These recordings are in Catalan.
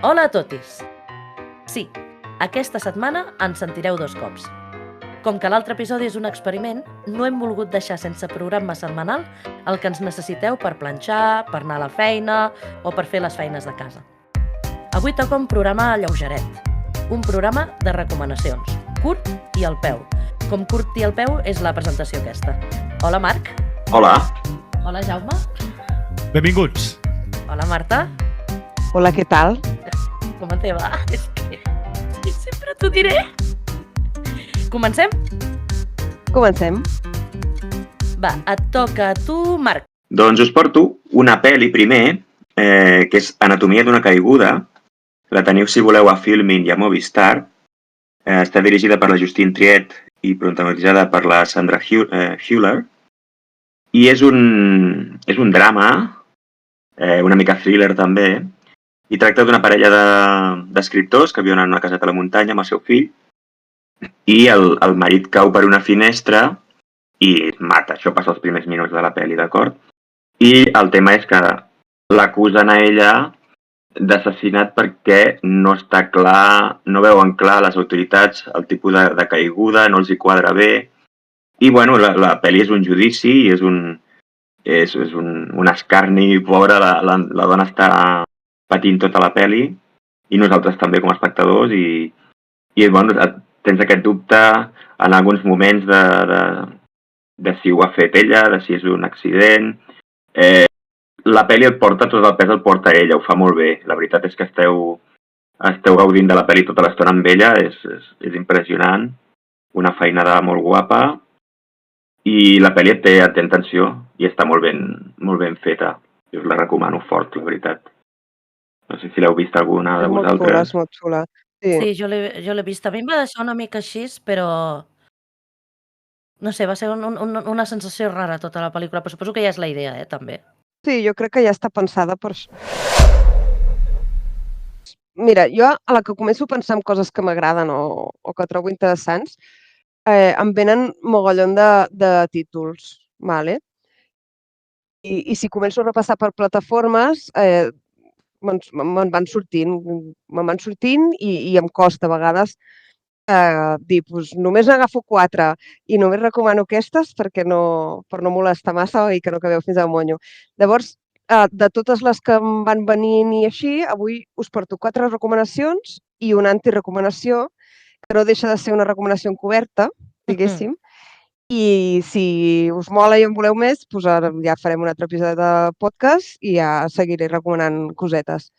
Hola a totis! Sí, aquesta setmana ens sentireu 2 cops. Com que l'altre episodi és un experiment, no hem volgut deixar sense programa setmanal el que ens necessiteu per planxar, per anar a la feina o per fer les feines de casa. Avui toca un programa lleugeret, un programa de recomanacions, curt i al peu. Com curt i al peu és la presentació aquesta. Hola, Marc. Hola. Hola, Jaume. Benvinguts. Hola, Marta. Hola, què tal? Com te va? És que sempre t'ho diré. Comencem? Comencem. Va, et toca a tu, Marc. Doncs us porto una pel·li primer, que és Anatomia d'una caiguda. La teniu, si voleu, a Filmin i a Movistar. Està dirigida per la Justine Triet i protagonitzada per la Sandra Hüller. I és un drama, una mica thriller també, i tracta d'una parella d'escriptors que viuen en una caseta a la muntanya amb el seu fill, i el marit cau per una finestra i mata. Això passa els primers minuts de la pel·li, d'acord? I el tema és que l'acusen a ella d'assassinat perquè no està clar, no veuen clar les autoritats el tipus de caiguda, no els hi quadra bé. I, bueno, la pel·li és un judici i és un escarni, pobra, la dona està patint tota la pel·li i nosaltres també com a espectadors i bueno, tens aquest dubte en alguns moments de si ho ha fet ella, de si és un accident. La pel·li et porta, tot el pes el porta ella, ho fa molt bé. La veritat és que esteu gaudint de la pel·li tota l'estona amb ella, és impressionant, una feinada molt guapa i la pel·li et té en tensió i està molt ben feta. Jo us la recomano fort, la veritat. No sé si l'heu vist alguna de vosaltres. És molt xula. Sí, jo l'he vist. A mi em va deixar una mica així, però no sé, va ser una sensació rara tota la pel·lícula, però suposo que ja és la idea, també. Sí, jo crec que ja està pensada per això. Mira, jo a la que començo a pensar en coses que m'agraden o que trobo interessants, em venen mogollon de títols, vale? I si començo a repassar per plataformes, me'n van sortint i em costa a vegades dir, doncs només n'agafo 4 i només recomano aquestes per no molestar massa i que no acabeu fins al monyo. Llavors, de totes les que em van venint i així, avui us porto 4 recomanacions i una antirecomanació, que no deixa de ser una recomanació encoberta, diguéssim, i si us mola i en voleu més, doncs ara ja farem un altre episodi de podcast i ja seguiré recomanant cosetes.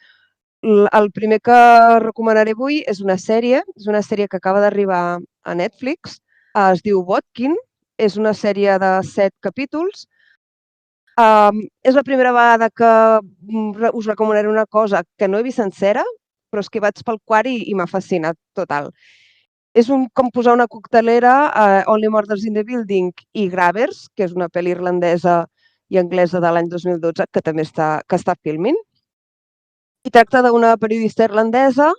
El primer que recomanaré avui és una sèrie que acaba d'arribar a Netflix, es diu Botkin, és una sèrie de 7 capítols. És la primera vegada que us recomanaré una cosa que no he vist sencera, però és que vaig pel quart i m'ha fascinat total. És com posar una coctelera, Only Murders in the Building i Grabbers, que és una pel·li irlandesa i anglesa de l'any 2012 que també està Filmin. I tracta d'una periodista irlandesa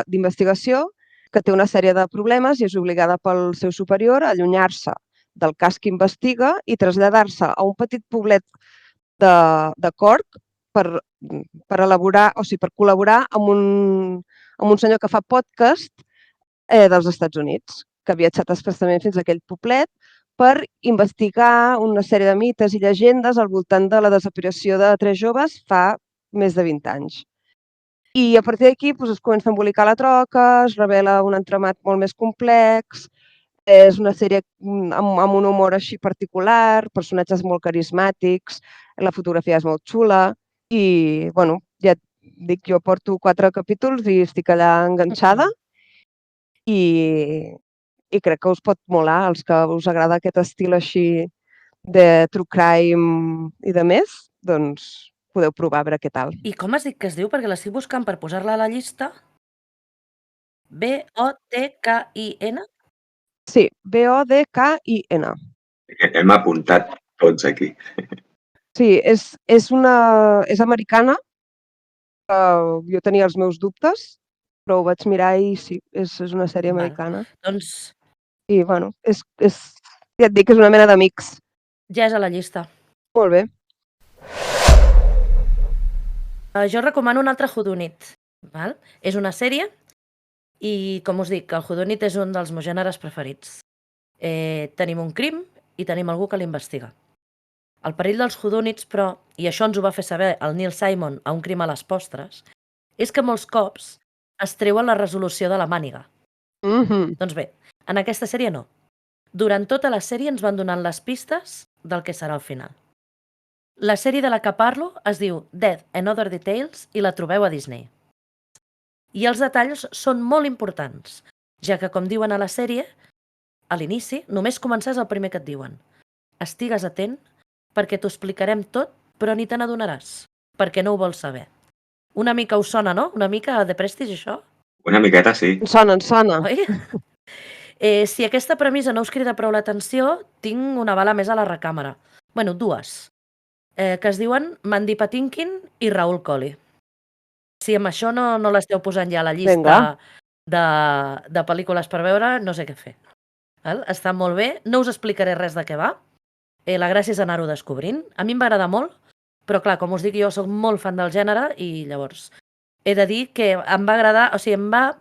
d'investigació que té una sèrie de problemes i és obligada pel seu superior a allunyar-se del cas que investiga i traslladar-se a un petit poblet de Cork per elaborar, o sigui, per col·laborar amb un senyor que fa podcast dels Estats Units, que ha viatjat expressament fins a aquell poblet per investigar una sèrie de mites i llegendes al voltant de la desaparició de 3 joves fa més de 20 anys. I a partir d'aquí es comença a embolicar la troca, es revela un entramat molt més complex, és una sèrie amb un humor així particular, personatges molt carismàtics, la fotografia és molt xula i, bueno, ja et dic, jo porto 4 capítols i estic allà enganxada i crec que us pot molar, els que us agrada aquest estil així de true crime i de més, doncs podeu provar a veure què tal. I com has dit que es diu? Perquè l'estic buscant per posar-la a la llista. B-O-T-K-I-N? Sí, B-O-D-K-I-N. Hem apuntat tots aquí. Sí, és americana. Jo tenia els meus dubtes, però ho vaig mirar i sí, és una sèrie americana. Doncs I, bueno, ja et dic que és una mena de mix. ja és a la llista. Molt bé. Jo recomano un altre judunit. Val? És una sèrie i, com us dic, el whodunit és un dels meus gèneres preferits. Tenim un crim i tenim algú que l'investiga. El perill dels whodunits, però, i això ens ho va fer saber el Neil Simon a Un crim a les postres, és que molts cops es treuen la resolució de la màniga. Doncs bé, en aquesta sèrie no. Durant tota la sèrie ens van donant les pistes del que serà el final. La sèrie de la que parlo es diu Death and Other Details i la trobeu a Disney. I els detalls són molt importants, ja que, com diuen a la sèrie, a l'inici només començar és el primer que et diuen. Estigues atent perquè t'ho explicarem tot, però ni te n'adonaràs, perquè no ho vols saber. Una mica us sona, no? Una mica de Prestige, això? Una miqueta, sí. Em sona. Oi? Si aquesta premissa no us crida prou l'atenció, tinc una bala més a la recàmera. Bueno, dues, que es diuen Mandy Patinkin i Raúl Colli. Si amb això no l'esteu posant ja a la llista de pel·lícules per veure, no sé què fer. Val? Està molt bé, no us explicaré res de què va. La gràcia és anar-ho descobrint. A mi em va agradar molt, però clar, com us dic, jo soc molt fan del gènere i llavors he de dir que em va agradar, o sigui, em va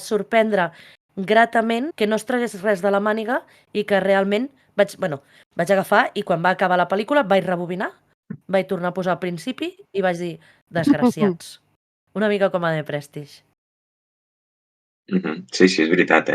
sorprendre gratament que no es tragués res de la màniga i que realment vaig agafar i quan va acabar la pel·lícula vaig rebobinar, vaig tornar a posar al principi i vaig dir, desgraciats. Una mica com a de Prestige. Sí, és veritat,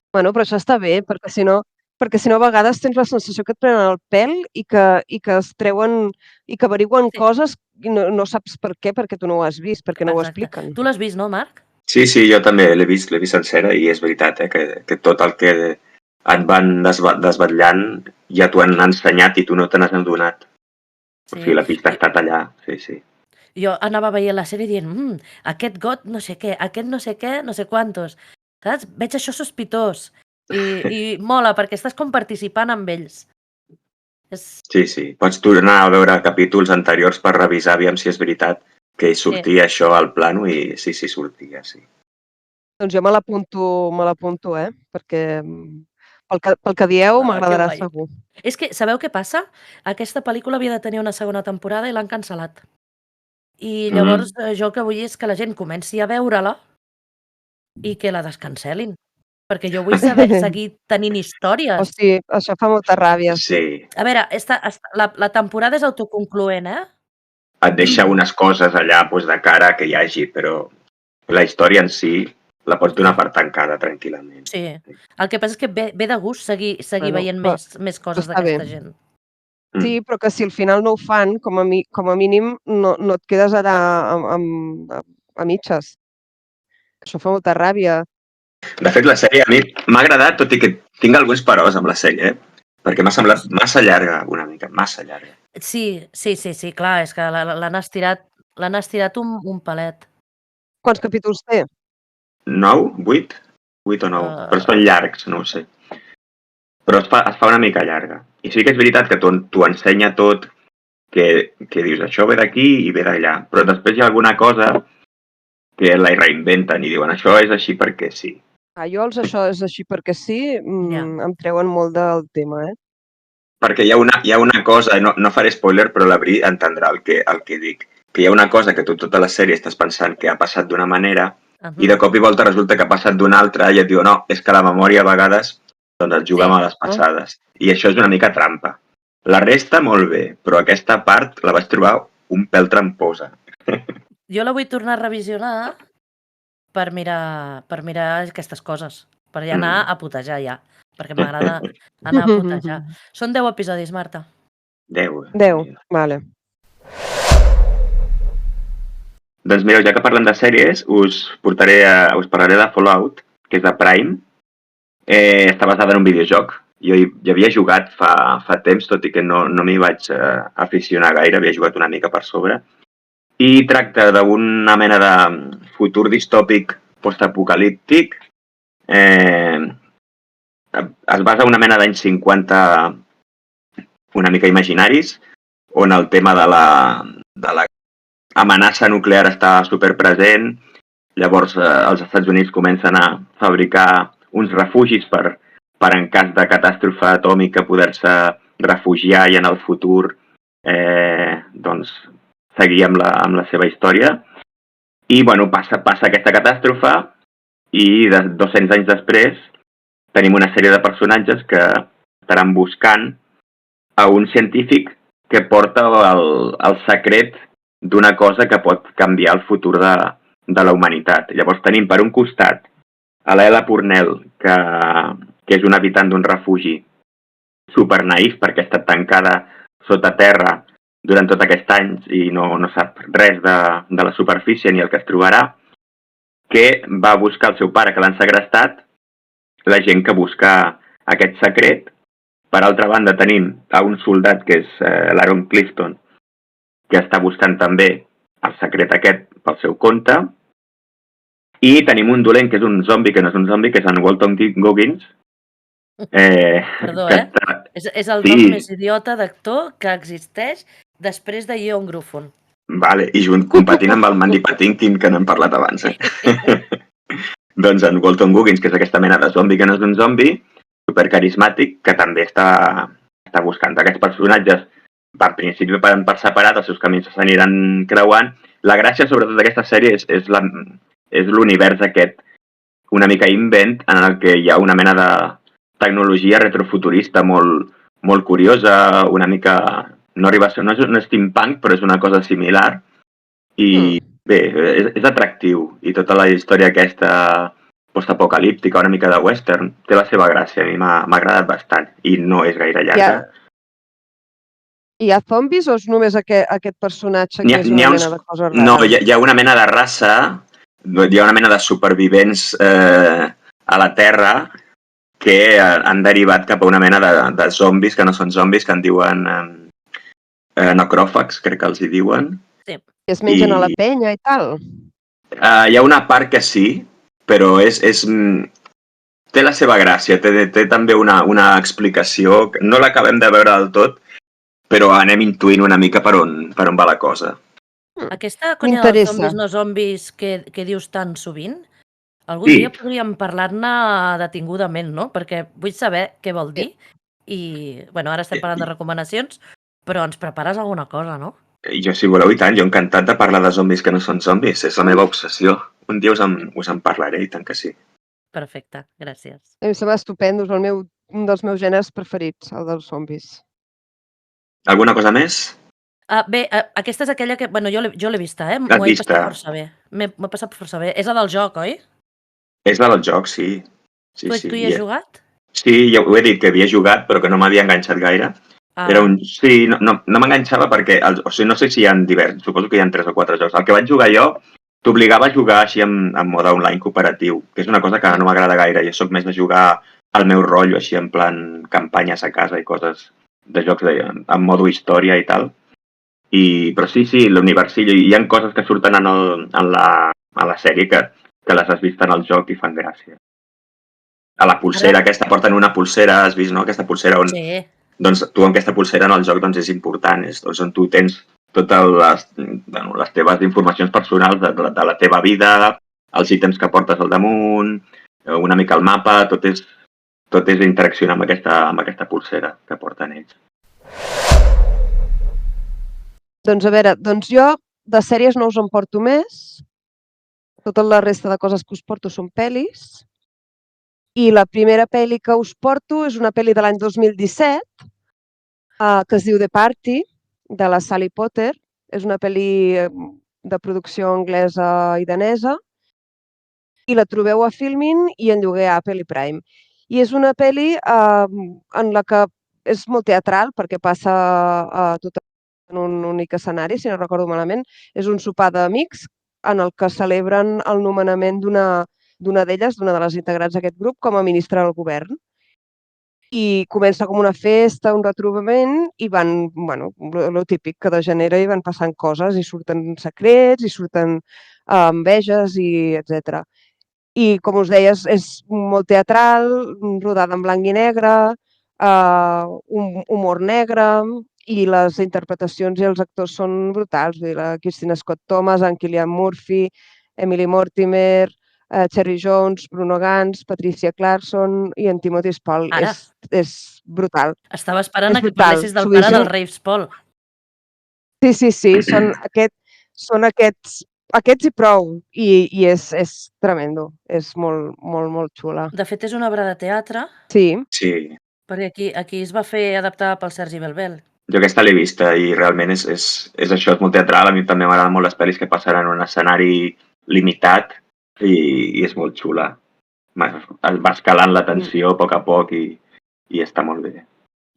Bueno, però això està bé, perquè si no a vegades tens la sensació que et prenen el pèl i que es treuen i que averiguen coses i no saps per què, perquè tu no ho has vist, perquè no ho expliquen. Tu l'has vist, no, Marc? Sí, jo també l'he vist sencera i és veritat, que tot el que et van desvetllant ja t'ho han ensenyat i tu no te n'has adonat. O sigui, la pista ha estat allà, sí. Jo anava veient la sèrie dient, aquest got no sé què, aquest no sé què, no sé quantos. Saps? Veig això sospitós. I mola, perquè estàs com participant amb ells. Sí. Pots tornar a veure capítols anteriors per revisar aviam si és veritat que sortia això al plano i sí, sortia, sí. Doncs jo me l'apunto, perquè pel que dieu m'agradarà segur. És que, sabeu què passa? Aquesta pel·lícula havia de tenir una segona temporada i l'han cancel·lat. I llavors jo el que vull és que la gent comenci a veure-la i que la descancel·lin. Perquè jo vull seguir tenint històries. Hosti, això fa molta ràbia. Sí. A veure, la temporada és autoconcloent, Et deixa unes coses allà de cara que hi hagi, però la història en si la pots donar per tancada tranquil·lament. Sí. El que passa és que ve de gust seguir veient més coses d'aquesta gent. Sí, però que si al final no ho fan, com a mínim no et quedes allà a mitges. Això fa molta ràbia. De fet, la sèrie a mi m'ha agradat, tot i que tinc alguns peròs amb la sèrie, perquè m'ha semblat massa llarga, una mica, massa llarga. Sí, clar, és que l'han estirat un palet. Quants capítols té? 9? 8? 8 o 9? Però són llargs, no ho sé. Però es fa una mica llarga. I sí que és veritat que t'ho ensenya tot, que dius, això ve d'aquí i ve d'allà. Però després hi ha alguna cosa que la reinventen i diuen, això és així perquè sí. Jo això és així perquè sí, em treuen molt del tema, Perquè hi ha una cosa, no faré spoiler, però la Bri entendrà el que dic, que hi ha una cosa que tu tota la sèrie estàs pensant que ha passat d'una manera i de cop i volta resulta que ha passat d'una altra i et diu, no, és que la memòria a vegades doncs et juga amb les passades. I això és una mica trampa. La resta, molt bé, però aquesta part la vaig trobar un pèl tramposa. Jo la vull tornar a revisionar per mirar aquestes coses, per anar a putejar ja, perquè m'agrada anar a putejar. Són 10 episodis, Marta. 10. Vale. Doncs mireu, ja que parlem de sèries, us parlaré de Fallout, que és de Prime. Està basada en un videojoc. Jo hi havia jugat fa temps, tot i que no m'hi vaig aficionar gaire, havia jugat una mica per sobre. I tracta d'una mena de futur distòpic postapocalíptic. Es basa en una mena d'anys 50 una mica imaginaris, on el tema de la amenaça nuclear està superpresent. Llavors els Estats Units comencen a fabricar uns refugis per en cas de catàstrofe atòmica poder-se refugiar i en el futur doncs seguir amb la seva història. I, bueno, passa aquesta catàstrofe i 200 anys després tenim una sèrie de personatges que estaran buscant a un científic que porta el secret d'una cosa que pot canviar el futur de la humanitat. Llavors tenim per un costat a l'Ella Purnell, que és una habitant d'un refugi super naïf perquè ha estat tancada sota terra durant tot aquest anys i no sap res de la superfície ni el que es trobarà, que va buscar el seu pare que l'han segrestat, la gent que busca aquest secret. Per altra banda tenim a un soldat que és l'Aaron Clifton, que està buscant també el secret aquest pel seu compte. I tenim un dolent que és un zombi, que no és un zombi, que és en Walton Goggins. Perdó, que És el nom més idiota d'actor que existeix després de Ian Gruffon. Vale, i competint amb el Mandy Patinkin, que n'hem parlat abans. Doncs en Walton Goggins, que és aquesta mena de zombi que no és un zombi, supercarismàtic, que també està buscant aquests personatges. Per principi per separat, els seus camins s'aniran creuant. La gràcia, sobretot, d'aquesta sèrie és l'univers aquest una mica invent en el que hi ha una mena de tecnologia retrofuturista molt curiosa, una mica... No arriba a ser, no és steampunk, però és una cosa similar. I bé, és atractiu. I tota la història aquesta postapocalíptica, una mica de western, té la seva gràcia. A mi m'ha agradat bastant. I no és gaire llarga. Hi ha zombis o és només aquest personatge que és una mena de cosa rara? No, hi ha una mena de raça, hi ha una mena de supervivents a la Terra que han derivat cap a una mena de zombis, que no són zombis, que en diuen necròfags, crec que els hi diuen. Sí. Que es mengen a la penya i tal? Hi ha una part que sí, però té la seva gràcia, té també una explicació. No l'acabem de veure del tot, però anem intuint una mica per on va la cosa. Aquesta conya dels zombis no zombis que dius tan sovint, algun dia podríem parlar-ne detingudament, no? Perquè vull saber què vol dir i, bueno, ara estem parlant de recomanacions, però ens prepares alguna cosa, no? Jo, si voleu, i tant, jo encantat de parlar de zombis que no són zombis, és la meva obsessió. Un dia us en parlaré, i tant que sí. Perfecte, gràcies. Em sembla estupendo, és un dels meus gèneres preferits, el dels zombis. Alguna cosa més? Bé, aquesta és aquella que... Bueno, jo l'he vista, M'ho he passat força bé. M'he passat força bé. És la del joc, oi? És la del joc, sí. Tu hi has jugat? Sí, ja ho he dit, que havia jugat, però que no m'havia enganxat gaire. Sí, no m'enganxava perquè... no sé si hi ha diversos, suposo que hi ha 3 o 4 jocs. El que vaig jugar jo t'obligava a jugar així en mode online cooperatiu, que és una cosa que no m'agrada gaire. Jo soc més de jugar al meu rotllo, així en plan campanyes a casa i coses de jocs en modo història i tal. Però sí, l'univers, sí, hi ha coses que surten en la sèrie que les has vist en el joc i fan gràcia. A la pulsera aquesta, porten una pulsera, has vist, no? Aquesta pulsera on... Sí. Doncs tu amb aquesta pulsera en el joc és important, és on tu tens totes les teves informacions personals de la teva vida, els ítems que portes al damunt, una mica el mapa, tot és interaccionar amb aquesta pulsera que porten ells. Doncs a veure, jo de sèries no us en porto més. Tota la resta de coses que us porto són pel·lis. I la primera pel·li que us porto és una pel·li de l'any 2017 que es diu The Party, de la Sally Potter. És una pel·li de producció anglesa i danesa i la trobeu a Filmin i en lloguer a Apple i Prime. I és una pel·li en la que és molt teatral perquè passa tot en un únic escenari, si no recordo malament. És un sopar d'amics en el que celebren el nomenament d'una d'elles, d'una de les integrants d'aquest grup, com a ministra del govern. I comença com una festa, un retrobament, i van, lo típic que degenera i van passant coses, i surten secrets, i surten enveges, i etc. I, com us deia, és molt teatral, rodada en blanc i negre, un humor negre, i les interpretacions i els actors són brutals. La Kristina Scott Thomas, en Cillian Murphy, Emily Mortimer, Cherry Jones, Bruno Gans, Patricia Clarkson i en Timothy Spall. És brutal. Estava esperant que parlessis del pare del Rafe Spall. Sí. Són aquests Aquests i prou. I és tremendo. És molt, molt, molt xula. De fet, és una obra de teatre, Sí. Sí, perquè aquí es va fer adaptada pel Sergi Belbel. jo aquesta l'he vista i realment és això, és molt teatral. A mi també m'agraden molt les pel·lis que passen en un escenari limitat i és molt xula. Va escalant la tensió a poc i està molt bé.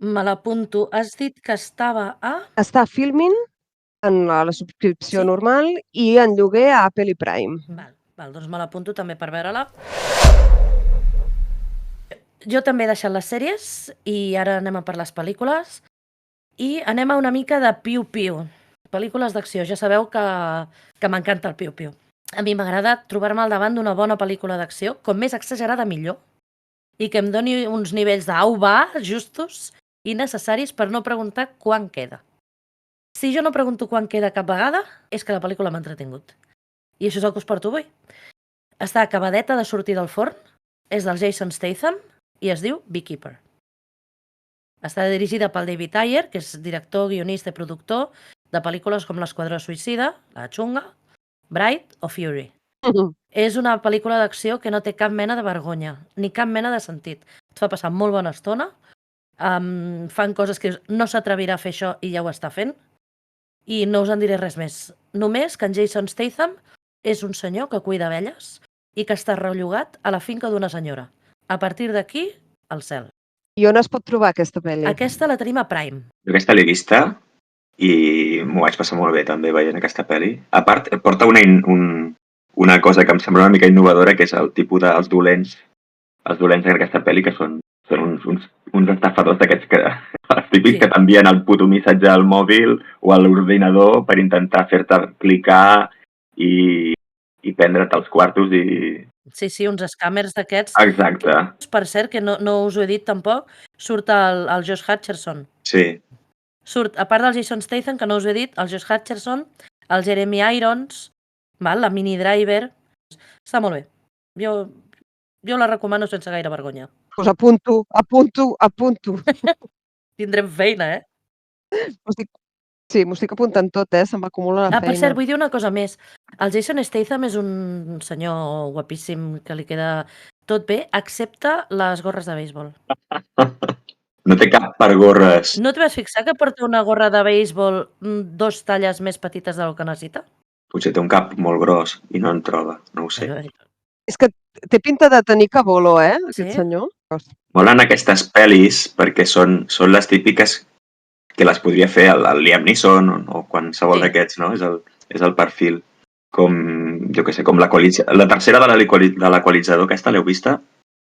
Me l'apunto. Has dit que estava a... Està Filmin en la subscripció Sí. normal i en lloguer a Apple i Prime. Val, doncs me l'apunto també per veure-la. Jo també he deixat les sèries i ara anem a per les pel·lícules i anem a una mica de piu-piu. Pel·lícules d'acció. Ja sabeu que m'encanta el piu-piu. A mi m'agrada trobar-me al davant d'una bona pel·lícula d'acció, com més exagerada millor, i que em doni uns nivells d'au va justos i necessaris per no preguntar quan queda. Si jo no pregunto quan queda cap vegada, és que la pel·lícula m'ha entretingut. I això és el que us porto avui. Està acabadeta de sortir del forn, és del Jason Statham i es diu Beekeeper. Està dirigida pel David Ayer, que és director, guionista i productor de pel·lícules com L'Esquadró Suïcida, La Xunga, Bright o Fury. És una pel·lícula d'acció que no té cap mena de vergonya, ni cap mena de sentit. Et fa passar molt bona estona, fan coses que no s'atrevirà a fer això i ja ho està fent, i no us en diré res més. Només que en Jason Statham és un senyor que cuida abelles i que està rellogat a la finca d'una senyora. A partir d'aquí, al cel. I on es pot trobar aquesta pel·li? Aquesta la tenim a Prime. Jo aquesta l'he vista i m'ho vaig passar molt bé també veient aquesta pel·li. A part, porta una cosa que em sembla una mica innovadora, que és el tipus dels dolents. Els dolents en aquesta pel·li, que són uns estafadors d'aquests que els típics que t'envien el puto missatge al mòbil o a l'ordinador per intentar fer-te clicar i prendre't els quartos i... Sí, uns scàmers d'aquests. Exacte. Per cert, que no us ho he dit tampoc, surt el Josh Hutcherson. Sí. Surt, a part del Jason Statham, que no us ho he dit, el Josh Hutcherson, el Jeremy Irons, la Mini Driver... Està molt bé. Jo la recomano sense gaire vergonya. Pues apunto. Tindrem feina, M'ho estic apuntant tot, se'm acumula la feina. Per cert, vull dir una cosa més. El Jason Statham és un senyor guapíssim que li queda tot bé, excepte les gorres de béisbol. No té cap per gorres. No et vas fixar que porta una gorra de béisbol 2 talles més petites del que necessita? Potser té un cap molt gros i no en troba, no ho sé. És que té pinta de tenir cabolo, aquest senyor. Molen aquestes pel·lis perquè són les típiques que les podria fer el Liam Neeson o qualsevol d'aquests, no? És el perfil. Com, jo què sé, com la tercera de l'equalitzador, aquesta l'heu vista?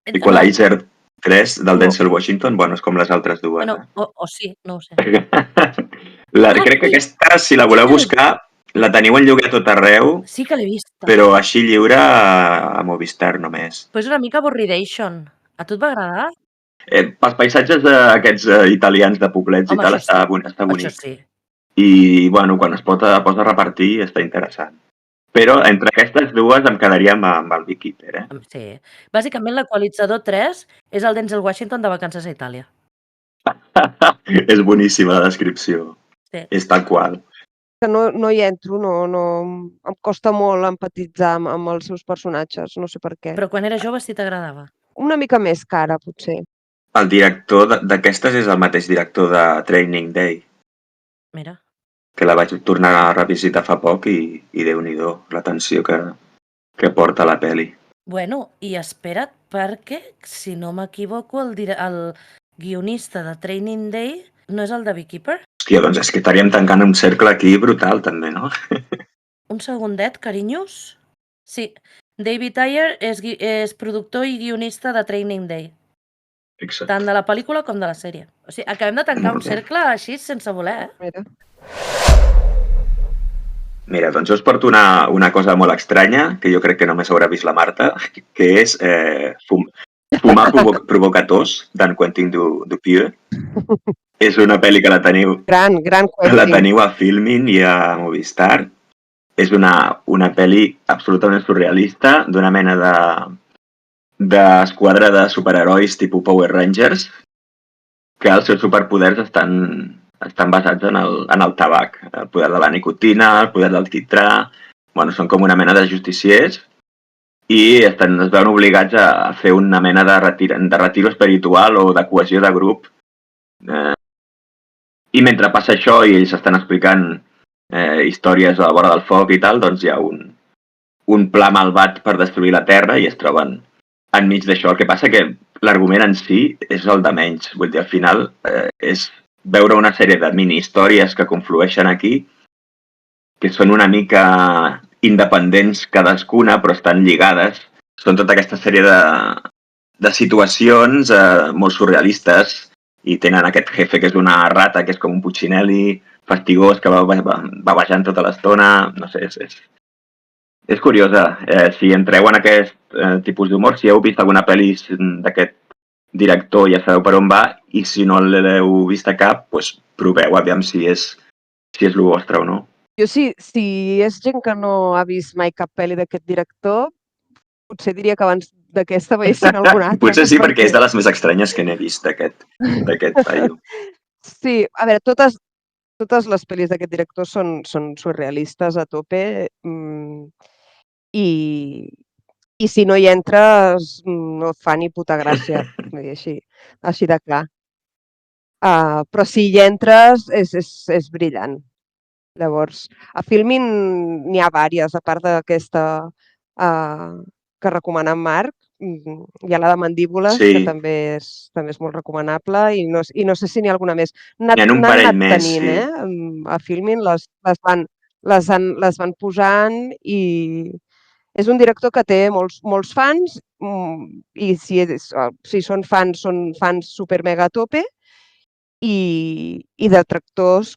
Equalizer 3 del Denzel Washington, bueno, és com les altres dues. Bueno, o sí, no ho sé. Crec que aquesta, si la voleu buscar, la teniu en lloguer a tot arreu. Sí que l'he vista. Però així lliure a Movistar només. Però és una mica avorridation. A tu et va agradar? Pels paisatges d'aquests italians de poblets i tal, està bonic. Això sí. I, bueno, quan es posa a repartir està interessant. Però entre aquestes dues em quedaria amb el Beekeeper, Sí. Bàsicament, l'equalitzador 3 és el Denzel Washington de vacances a Itàlia. És boníssima la descripció. Sí. És tal qual. Que no hi entro, em costa molt empatitzar amb els seus personatges, no sé per què. Però quan era jove sí t'agradava? Una mica més cara, potser. El director d'aquestes és el mateix director de Training Day. Mira. Que la vaig tornar a revisitar fa poc i Déu-n'hi-do, la tensió que porta la pel·li. Bueno, i espera't, perquè, si no m'equivoco, el guionista de Training Day no és el de Beekeeper? Hòstia, doncs és que estaríem tancant un cercle aquí brutal, també, no? Un segundet, carinyos. Sí, David Ayer és productor i guionista de Training Day. Exacte. Tant de la pel·lícula com de la sèrie. O sigui, acabem de tancar un cercle així sense voler, Mira, doncs jo us porto una cosa molt estranya, que jo crec que només haurà vist la Marta, que és Fumar provoca tos, d'en Quentin Dupieux. És una pel·li que la teniu... Gran Quentin. La teniu a Filmin i a Movistar. És una pel·li absolutament surrealista, d'una mena d'esquadra de superherois tipus Power Rangers, que els seus superpoders estan basats en el tabac. El poder de la nicotina, el poder del quitrà, són com una mena de justiciers i es veuen obligats a fer una mena de retiro espiritual o de cohesió de grup. I mentre passa això i ells estan explicant històries a la vora del foc i tal, doncs hi ha un pla malvat per destruir la Terra i es troben enmig d'això. El que passa que l'argument en si és el de menys. Vull dir, al final és veure una sèrie de mini-històries que conflueixen aquí, que són una mica independents cadascuna, però estan lligades. Són tota aquesta sèrie de situacions molt surrealistes i tenen aquest jefe que és una rata, que és com un Puccinelli fastigós, que va bavejant tota l'estona. No sé, és curiosa. Si entreu en aquest tipus d'humor, si heu vist alguna pel·li d'aquest director ja sabeu per on va, i si no l'heu vist a cap, doncs proveu, aviam si és el vostre o no. Jo si és gent que no ha vist mai cap pel·li d'aquest director, potser diria que abans d'aquesta veiessin alguna altra. Potser sí, perquè és de les més estranyes que n'he vist d'aquest paio. Sí, a veure, totes les pel·lis d'aquest director són surrealistes a tope i si no hi entres no et fa ni puta gràcia, així de clar. Però si hi entres és brillant. Llavors, a Filmin n'hi ha diverses, a part d'aquesta que recomana en Marc, hi ha la de Mandíbules, que també és molt recomanable, i no sé si n'hi ha alguna més. N'hi ha un parell més, sí. A Filmin les van posant i és un director que té molts fans i si són fans super mega a tope i detractors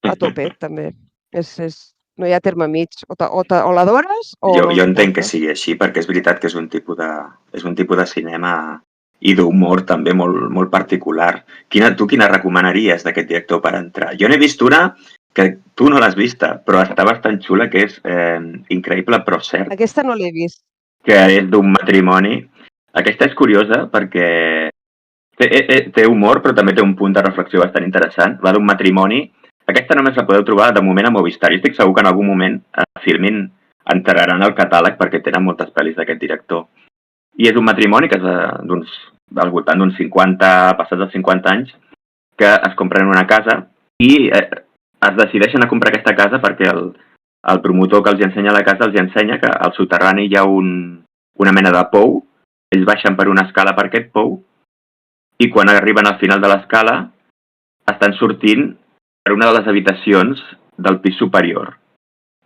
a tope, també. No hi ha terme mig. O l'adores o... Jo entenc que sigui així, perquè és veritat que és un tipus de cinema i d'humor també molt particular. Tu quina recomanaries d'aquest director per entrar? Jo n'he vist una que tu no l'has vista, però està bastant xula, que és Increïble però cert. Aquesta no l'he vist. Que és d'un matrimoni. Aquesta és curiosa perquè té humor, però també té un punt de reflexió bastant interessant. Va d'un matrimoni. Aquesta només la podeu trobar de moment a Movistar. Jo estic segur que en algun moment a Filmin entraran al catàleg perquè tenen moltes pel·lis d'aquest director. I és un matrimoni que és al voltant d'uns 50, passats els 50 anys, que es compren una casa i es decideixen a comprar aquesta casa perquè el promotor que els ensenya la casa els ensenya que al soterrani hi ha una mena de pou. Ells baixen per una escala per aquest pou i quan arriben al final de l'escala estan sortint per una de les habitacions del pis superior.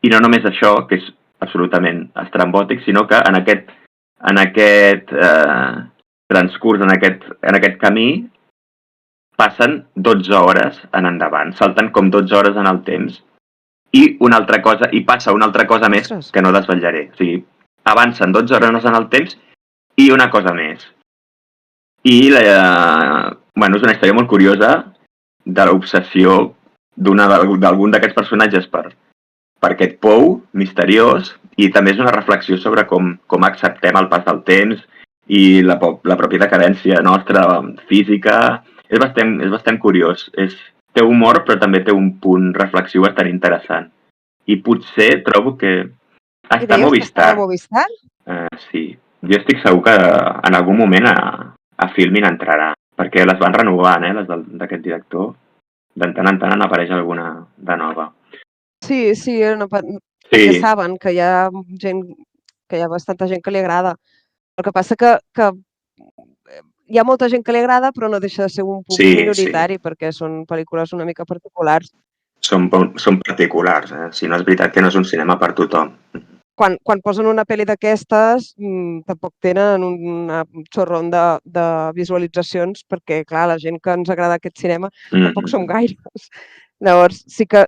I no només això, que és absolutament estrambòtic, sinó que en aquest transcurs, en aquest camí, passen 12 hores en endavant. Salten com 12 hores en el temps. I passa una altra cosa més que no desvetllaré. O sigui, avancen 12 hores en el temps i una cosa més. I és una història molt curiosa de l'obsessió d'algun d'aquests personatges per aquest pou misteriós, i també és una reflexió sobre com acceptem el pas del temps i la pròpia decadència nostra física. És bastant curiós. Té humor, però també té un punt reflexiu bastant interessant. I potser trobo que està a Movistar. A Movistar? Sí. Jo estic segur que en algun moment a Filmin entrarà, perquè les van renovant, les d'aquest director. De tant en tant apareix alguna de nova. Sí, perquè saben que hi ha bastanta gent que li agrada. El que passa que hi ha molta gent que li agrada, però no deixa de ser un públic minoritari, perquè són pel·lícules una mica particulars. Són particulars, si no és veritat que no és un cinema per tothom. Quan posen una pel·li d'aquestes, tampoc tenen un xorron de visualitzacions, perquè, clar, la gent que ens agrada aquest cinema tampoc som gaires. Llavors, sí que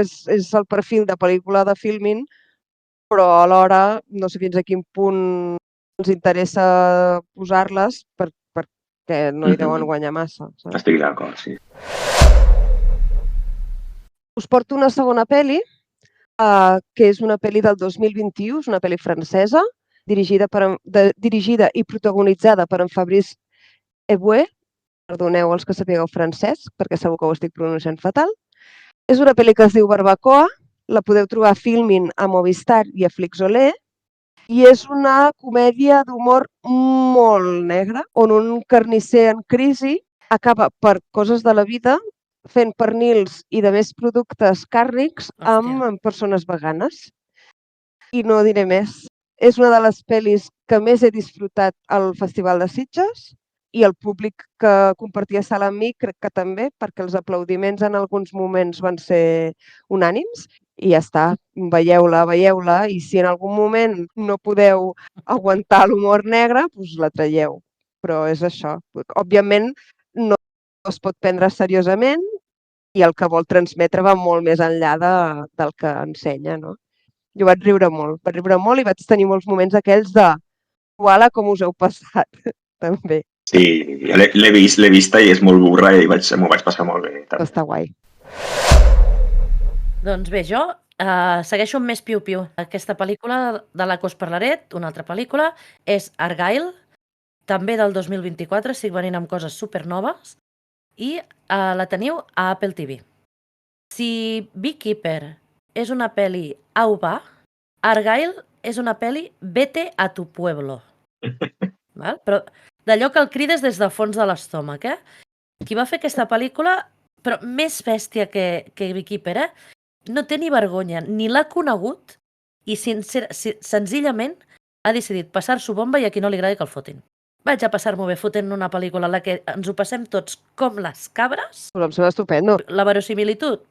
és el perfil de pel·lícula de Filmin, però alhora no sé fins a quin punt ens interessa posar-les perquè no hi deuen guanyar massa. Estic d'acord, sí. Us porto una segona pel·li, que és una pel·li del 2021, és una pel·li francesa, dirigida i protagonitzada per en Fabrice Eboué. Perdoneu els que sapigueu francès, perquè segur que ho estic pronunciant fatal. És una pel·li que es diu Barbacoa La podeu trobar a Filmin, a Movistar i a Flixolé. I és una comèdia d'humor molt negre, on un carnisser en crisi acaba per coses de la vida fent pernils i de més productes càrnics amb persones veganes. I no diré més. És una de les pel·lis que més he disfrutat al Festival de Sitges i el públic que compartia sala amb mi crec que també, perquè els aplaudiments en alguns moments van ser unànims. I ja està, veieu-la, i si en algun moment no podeu aguantar l'humor negre, doncs la traieu. Però és això. Òbviament, no es pot prendre seriosament i el que vol transmetre va molt més enllà del que ensenya, no? Jo vaig riure molt i vaig tenir molts moments aquells de uala, com us heu passat, també. Sí, l'he vista i és molt burra i m'ho vaig passar molt bé. També. Està guai. Doncs bé, jo segueixo amb més piu-piu. Aquesta pel·lícula de la que us parlaré, una altra pel·lícula, és Argylle, també del 2024, estic venint amb coses supernoves, i la teniu a Apple TV. Si Beekeeper és una pel·li au va, Argylle és una pel·li vete a tu pueblo. Val? Però d'allò que el crides des del fons de l'estómac, Qui va fer aquesta pel·lícula, però més bèstia que Beekeeper, no té ni vergonya, ni l'ha conegut i senzillament ha decidit passar-s'ho bomba i a qui no li agradi que el fotin. Vaig a passar-m'ho bé fotent una pel·lícula en la que ens ho passem tots com les cabres. Però em sembla estupendo. La verosimilitud,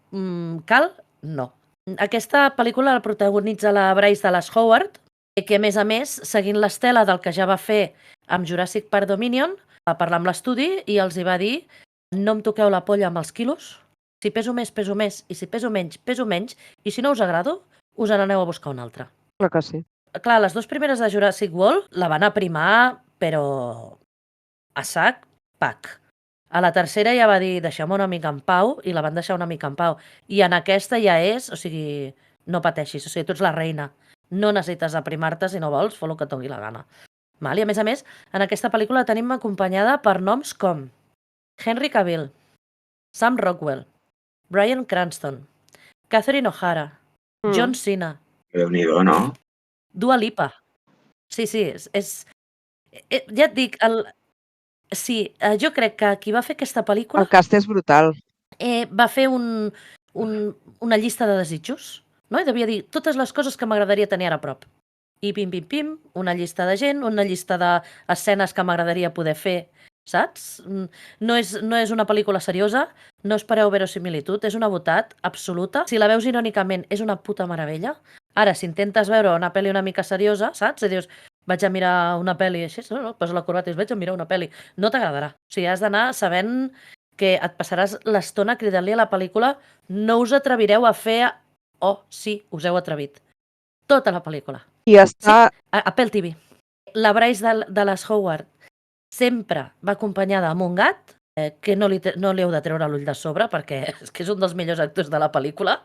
cal? No. Aquesta pel·lícula la protagonitza la Bryce Dallas Howard, que a més, seguint l'estela del que ja va fer amb Jurassic Park Dominion, va parlar amb l'estudi i els hi va dir: no em toqueu la polla amb els quilos, si peso més, i si peso menys, i si no us agrado, us n'aneu a buscar una altra. Clar que sí. Clar, les dues primeres de Jurassic World la van aprimar, però a sac, pac. A la tercera ja va dir: deixeu-me una mica en pau, i la van deixar una mica en pau. I en aquesta ja és, o sigui, no pateixis, o sigui, tu ets la reina. No necessites aprimar-te, si no vols, fes el que et doni la gana. I a més, en aquesta pel·lícula la tenim acompanyada per noms com Henry Cavill, Sam Rockwell, Bryan Cranston, Catherine O'Hara, John Cena. Déu-n'hi-do, no? Dua Lipa. Sí, és... Ja et dic, sí, jo crec que qui va fer aquesta pel·lícula... El cast és brutal. Va fer una llista de desitjos, no? I devia dir totes les coses que m'agradaria tenir ara a prop. I pim, una llista de gent, una llista d'escenes que m'agradaria poder fer, saps? No és una pel·lícula seriosa, no espereu verosimilitud, és una botat absoluta. Si la veus irònicament, és una puta meravella. Ara, si intentes veure una pel·li una mica seriosa, saps? I dius, vaig a mirar una pel·li així, no? Posa la corbata i dius, vaig a mirar una pel·li. No t'agradarà. O sigui, has d'anar sabent que et passaràs l'estona cridant-li a la pel·lícula: no us atrevireu a fer... Oh, sí, us heu atrevit. Tota la pel·lícula. I està... Sí, a Apple TV. La Bryce Dallas Howard sempre va acompanyada amb un gat, que no li heu de treure l'ull de sobre, perquè és que és un dels millors actors de la pel·lícula.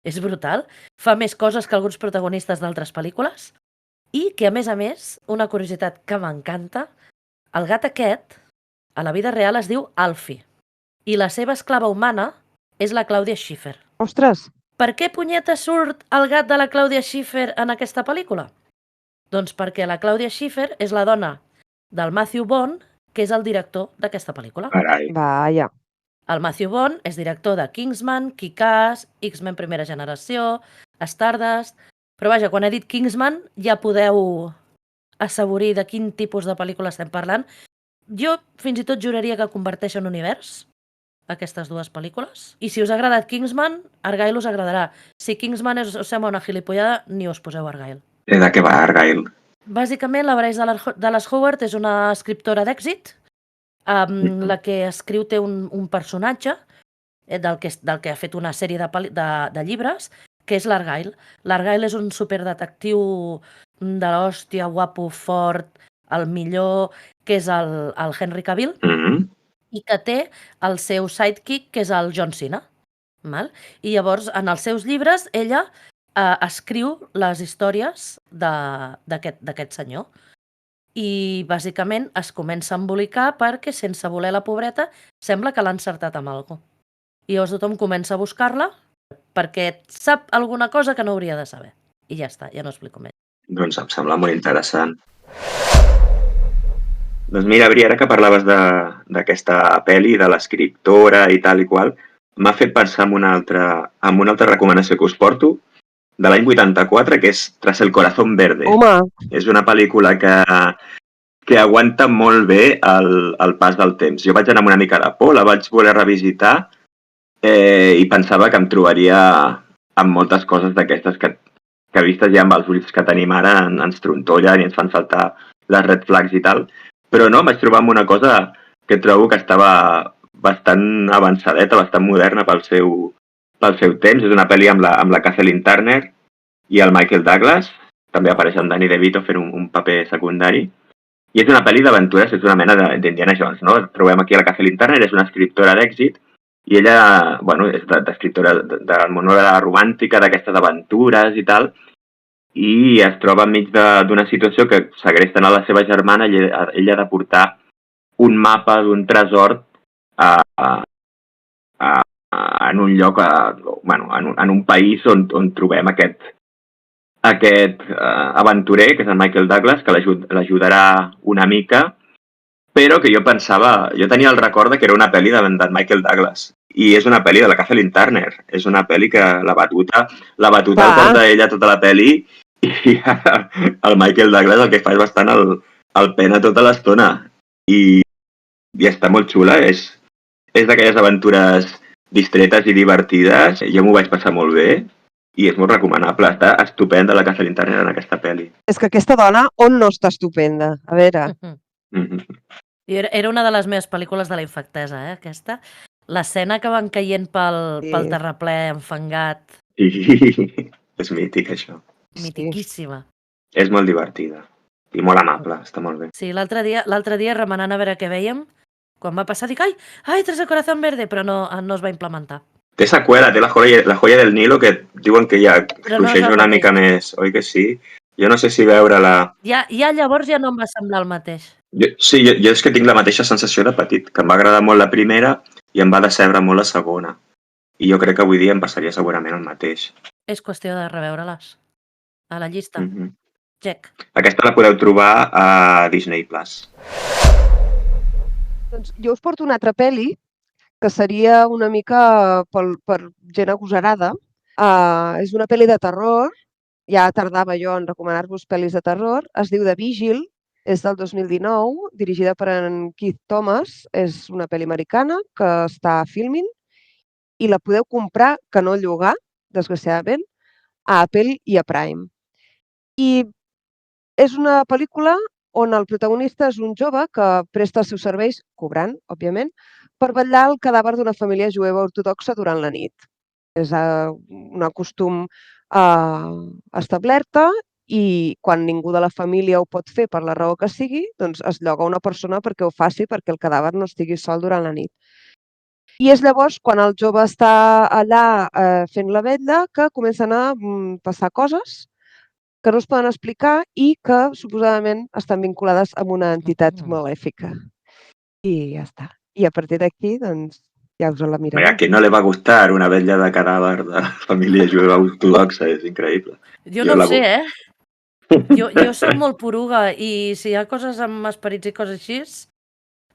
És brutal. Fa més coses que alguns protagonistes d'altres pel·lícules. I que, a més, una curiositat que m'encanta, el gat aquest, a la vida real es diu Alfie. I la seva esclava humana és la Claudia Schiffer. Ostres! Per què punyeta surt el gat de la Claudia Schiffer en aquesta pel·lícula? Doncs perquè la Claudia Schiffer és la dona del Matthew Vaughn, que és el director d'aquesta pel·lícula. Carai. Vaja. El Matthew Vaughn és director de Kingsman, Kick-Ass, X-Men Primera Generació, Stardust... Però vaja, quan he dit Kingsman ja podeu assaborir de quin tipus de pel·lícula estem parlant. Jo fins i tot juraria que converteixen univers aquestes dues pel·lícules. I si us ha agradat Kingsman, Argylle us agradarà. Si Kingsman us sembla una gilipollada, ni us poseu Argylle. De què va Argylle? Bàsicament, la Bryce Dallas Howard és una escriptora d'èxit, la que escriu té un personatge del que ha fet una sèrie de llibres, que és l'Argylle. L'Argylle és un superdetectiu de l'hòstia, guapo, fort, el millor, que és el Henry Cavill, i que té el seu sidekick, que és el John Cena. I llavors, en els seus llibres, ella escriu les històries d'aquest senyor. I, bàsicament, es comença a embolicar perquè, sense voler la pobreta, sembla que l'ha encertat amb alguna cosa. I llavors tothom comença a buscar-la perquè sap alguna cosa que no hauria de saber. I ja està, ja no explico més. Doncs em sembla molt interessant. Doncs mira, Bri, ara que parlaves d'aquesta pel·li, de l'escriptora i tal i qual, m'ha fet pensar en una altra recomanació que us porto, de l'any 84, que és Tras el corazón verde. Home, És una pel·lícula que aguanta molt bé el pas del temps. Jo vaig anar amb una mica de por, la vaig voler revisitar i pensava que em trobaria amb moltes coses d'aquestes que vistes ja amb els ulls que tenim ara ens trontollen i ens fan saltar les red flags i tal. Però no, vaig trobar amb una cosa que trobo que estava bastant avançadeta, bastant moderna pel seu temps. És una pel·li amb la Kathleen Turner i el Michael Douglas. També apareix en Danny DeVito fent un paper secundari. I és una pel·li d'aventures, és una mena d'Indiana Jones, no? Trobem aquí la Kathleen Turner, és una escriptora d'èxit, i ella, bueno, és d'escriptora del món de la romàntica, d'aquestes aventures i tal, i es troba enmig d'una situació que segresten a la seva germana i ella ha de portar un mapa d'un tresor en un lloc, en un país on trobem aquest aventurer, que és el Michael Douglas, que l'ajudarà una mica, però que jo tenia el record que era una pel·li d'en Michael Douglas, i és una pel·li de la Kathleen Turner, és una pel·li que la batuta el porta ella tota la pel·li, i el Michael Douglas el que fa és bastant el pena tota l'estona, i està molt xula, és d'aquelles aventures distretes i divertides, jo m'ho vaig passar molt bé, i és molt recomanable, està estupenda la Kathleen Turner en aquesta pel·li. És que aquesta dona, on no està estupenda? A veure... Era una de les meves pel·lícules de la infectesa, aquesta. L'escena que van caient pel terraplè enfangat. És mític, això. Mitiquíssima. És molt divertida i molt amable, està molt bé. Sí, l'altre dia remenant a veure què vèiem, quan va passar dic, ai, Tras el corazón verde, però no es va implementar. Té seqüela, té la joya del Nilo, que diuen que ja fluixeix una mica més, oi que sí? Jo no sé si veure-la... Ja llavors ja no em va semblar el mateix. Jo és que tinc la mateixa sensació de petit, que em va agradar molt la primera i em va decebre molt la segona. I jo crec que avui dia em passaria segurament el mateix. És qüestió de reveure-les. A la llista. Check. Aquesta la podeu trobar a Disney+. Doncs jo us porto una altra pel·li que seria una mica per gent agosarada. És una pel·li de terror, ja tardava jo en recomanar-vos pel·lis de terror, es diu The Vigil, és del 2019, dirigida per en Keith Thomas, és una pel·li americana que està a Filmin i la podeu comprar, que no llogar, desgraciadament, a Apple i a Prime. I és una pel·lícula on el protagonista és un jove que presta els seus serveis, cobrant, òbviament, per vetllar el cadàver d'una família jueva ortodoxa durant la nit. És un costum establerta i quan ningú de la família ho pot fer per la raó que sigui, doncs es lloga una persona perquè ho faci, perquè el cadàver no estigui sol durant la nit. I és llavors, quan el jove està allà fent la vetlla, que comencen a passar coses que no es poden explicar i que suposadament estan vinculades amb una entitat malèfica. I ja està. I a partir d'aquí, doncs, ja us la mirareu. A qui no li va gustar una vetlla de cadàver de família jueva ortodoxa, és increïble. Jo no ho sé, Jo soc molt poruga i si hi ha coses amb esperits i coses així,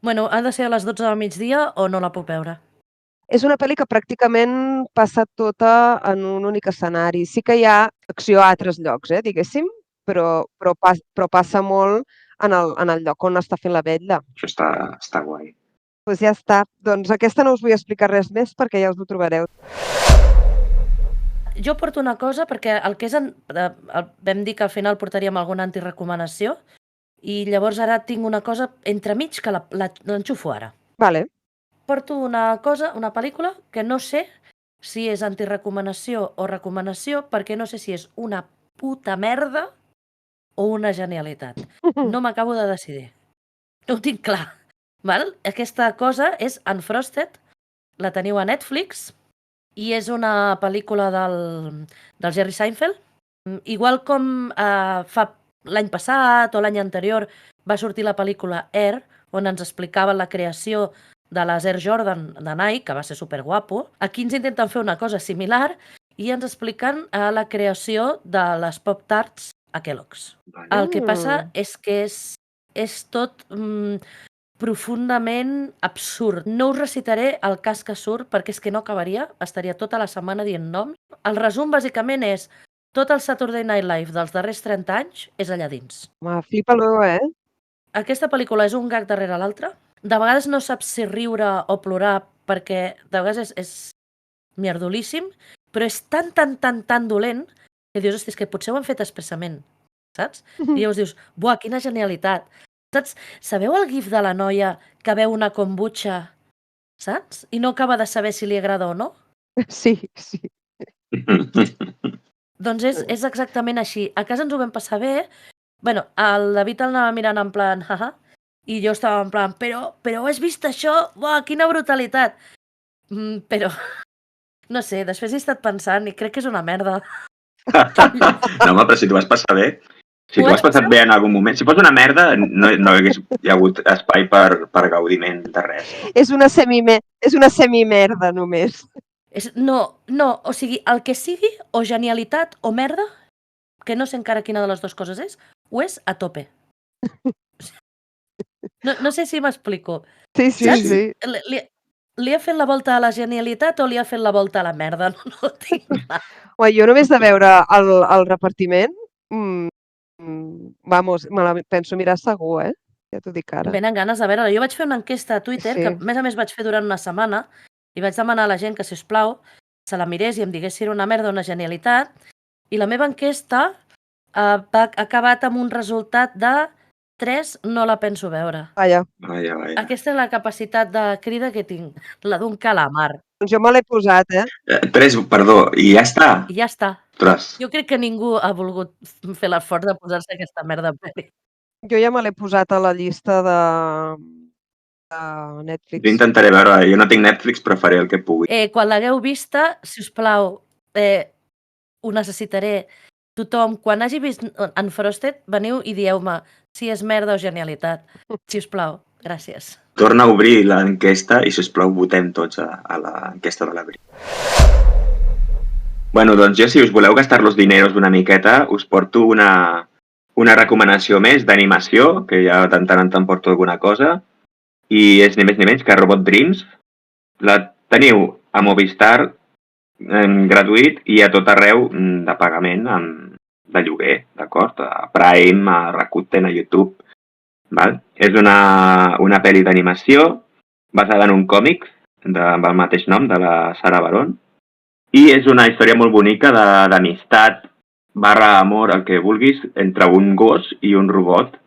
bueno, ha de ser a les 12 del migdia o no la puc veure. És una pel·li que pràcticament passa tota en un únic escenari. Sí que hi ha acció a altres llocs, diguéssim, però passa molt en el lloc on està fent la vetlla. Això està guai. Doncs ja està. Doncs aquesta no us vull explicar res més perquè ja us ho trobareu. Jo porto una cosa perquè el que és... vam dir que al final portaríem alguna antirecomanació i llavors ara tinc una cosa entremig que l'enxufo ara. Vale. Porto una cosa, una pel·lícula, que no sé si és antirecomanació o recomanació perquè no sé si és una puta merda o una genialitat. No m'acabo de decidir. No ho tinc clar. Val? Aquesta cosa és Unfrosted, la teniu a Netflix i és una pel·lícula del Jerry Seinfeld. Igual com fa l'any passat o l'any anterior va sortir la pel·lícula Air, on ens explicava la creació de les Air Jordan de Nike, que va ser superguapo. Aquí ens intenten fer una cosa similar i ens expliquen la creació de les Pop-Tarts a Kellogg's. El que passa és que és tot profundament absurd. No us recitaré el cas que surt perquè és que no acabaria, estaria tota la setmana dient noms. El resum, bàsicament, és tot el Saturday Night Live dels darrers 30 anys és allà dins. Home, flipa-lo, Aquesta pel·lícula és un gag darrere l'altre. De vegades no saps si riure o plorar perquè de vegades és mierdolíssim, però és tan dolent que dius, hosti, és que potser ho han fet expressament, saps? I llavors dius, buah, quina genialitat. Saps? Sabeu el gif de la noia que veu una kombucha, saps? I no acaba de saber si li agrada o no? Sí. Doncs és exactament així. A casa ens ho vam passar bé. Bueno, el David el anava mirant en plan, haha, i jo estava en plan, però has vist això? Buah, quina brutalitat! Però, no sé, després he estat pensant i crec que és una merda. No, home, però si t'ho vas passar bé, si t'ho has passat bé en algun moment, si fos una merda, no hagués hi hagut espai per gaudiment de res. És una semimerda, només. No, o sigui, el que sigui, o genialitat o merda, que no sé encara quina de les dues coses és, ho és a tope. No sé si m'explico. Sí. Li ha fet la volta a la genialitat o li ha fet la volta a la merda? No ho tinc clar. Jo només de veure el repartiment, vamos, me la penso mirar segur, ja t'ho dic ara. Venen ganes de veure-la. Jo vaig fer una enquesta a Twitter, que a més vaig fer durant una setmana, i vaig demanar a la gent que, sisplau, se la mirés i em digués si era una merda o una genialitat, i la meva enquesta ha acabat amb un resultat de 3, no la penso veure. Vaja. Aquesta és la capacitat de crida que tinc, la d'un calamar. Doncs jo me l'he posat, 3, perdó, i ja està. I ja està. Ostres. Jo crec que ningú ha volgut fer l'esforç de posar-se aquesta merda en pel·li. Jo ja me l'he posat a la llista de Netflix. Jo intentaré veure, jo no tinc Netflix, però faré el que pugui. Quan l'hagueu vista, si us plau, ho necessitaré. Tothom, quan hagi vist Unfrosted, veniu i dieu-me si és merda o genialitat. Si us plau, gràcies. Torna a obrir l'enquesta i, si us plau, votem tots a l'enquesta de l'abril. Bueno, doncs jo, si us voleu gastar-los dineros una miqueta, us porto una recomanació més d'animació, que ja de tant en tant porto alguna cosa, i és ni més ni menys que Robot Dreams. La teniu a Movistar gratuït i a tot arreu de pagament de lloguer, d'acord? A Prime, a Rakuten, a YouTube. Val? És una pel·li d'animació basada en un còmic amb el mateix nom, de la Sarah Baron, i és una història molt bonica d'amistat / amor, el que vulguis, entre un gos i un robot,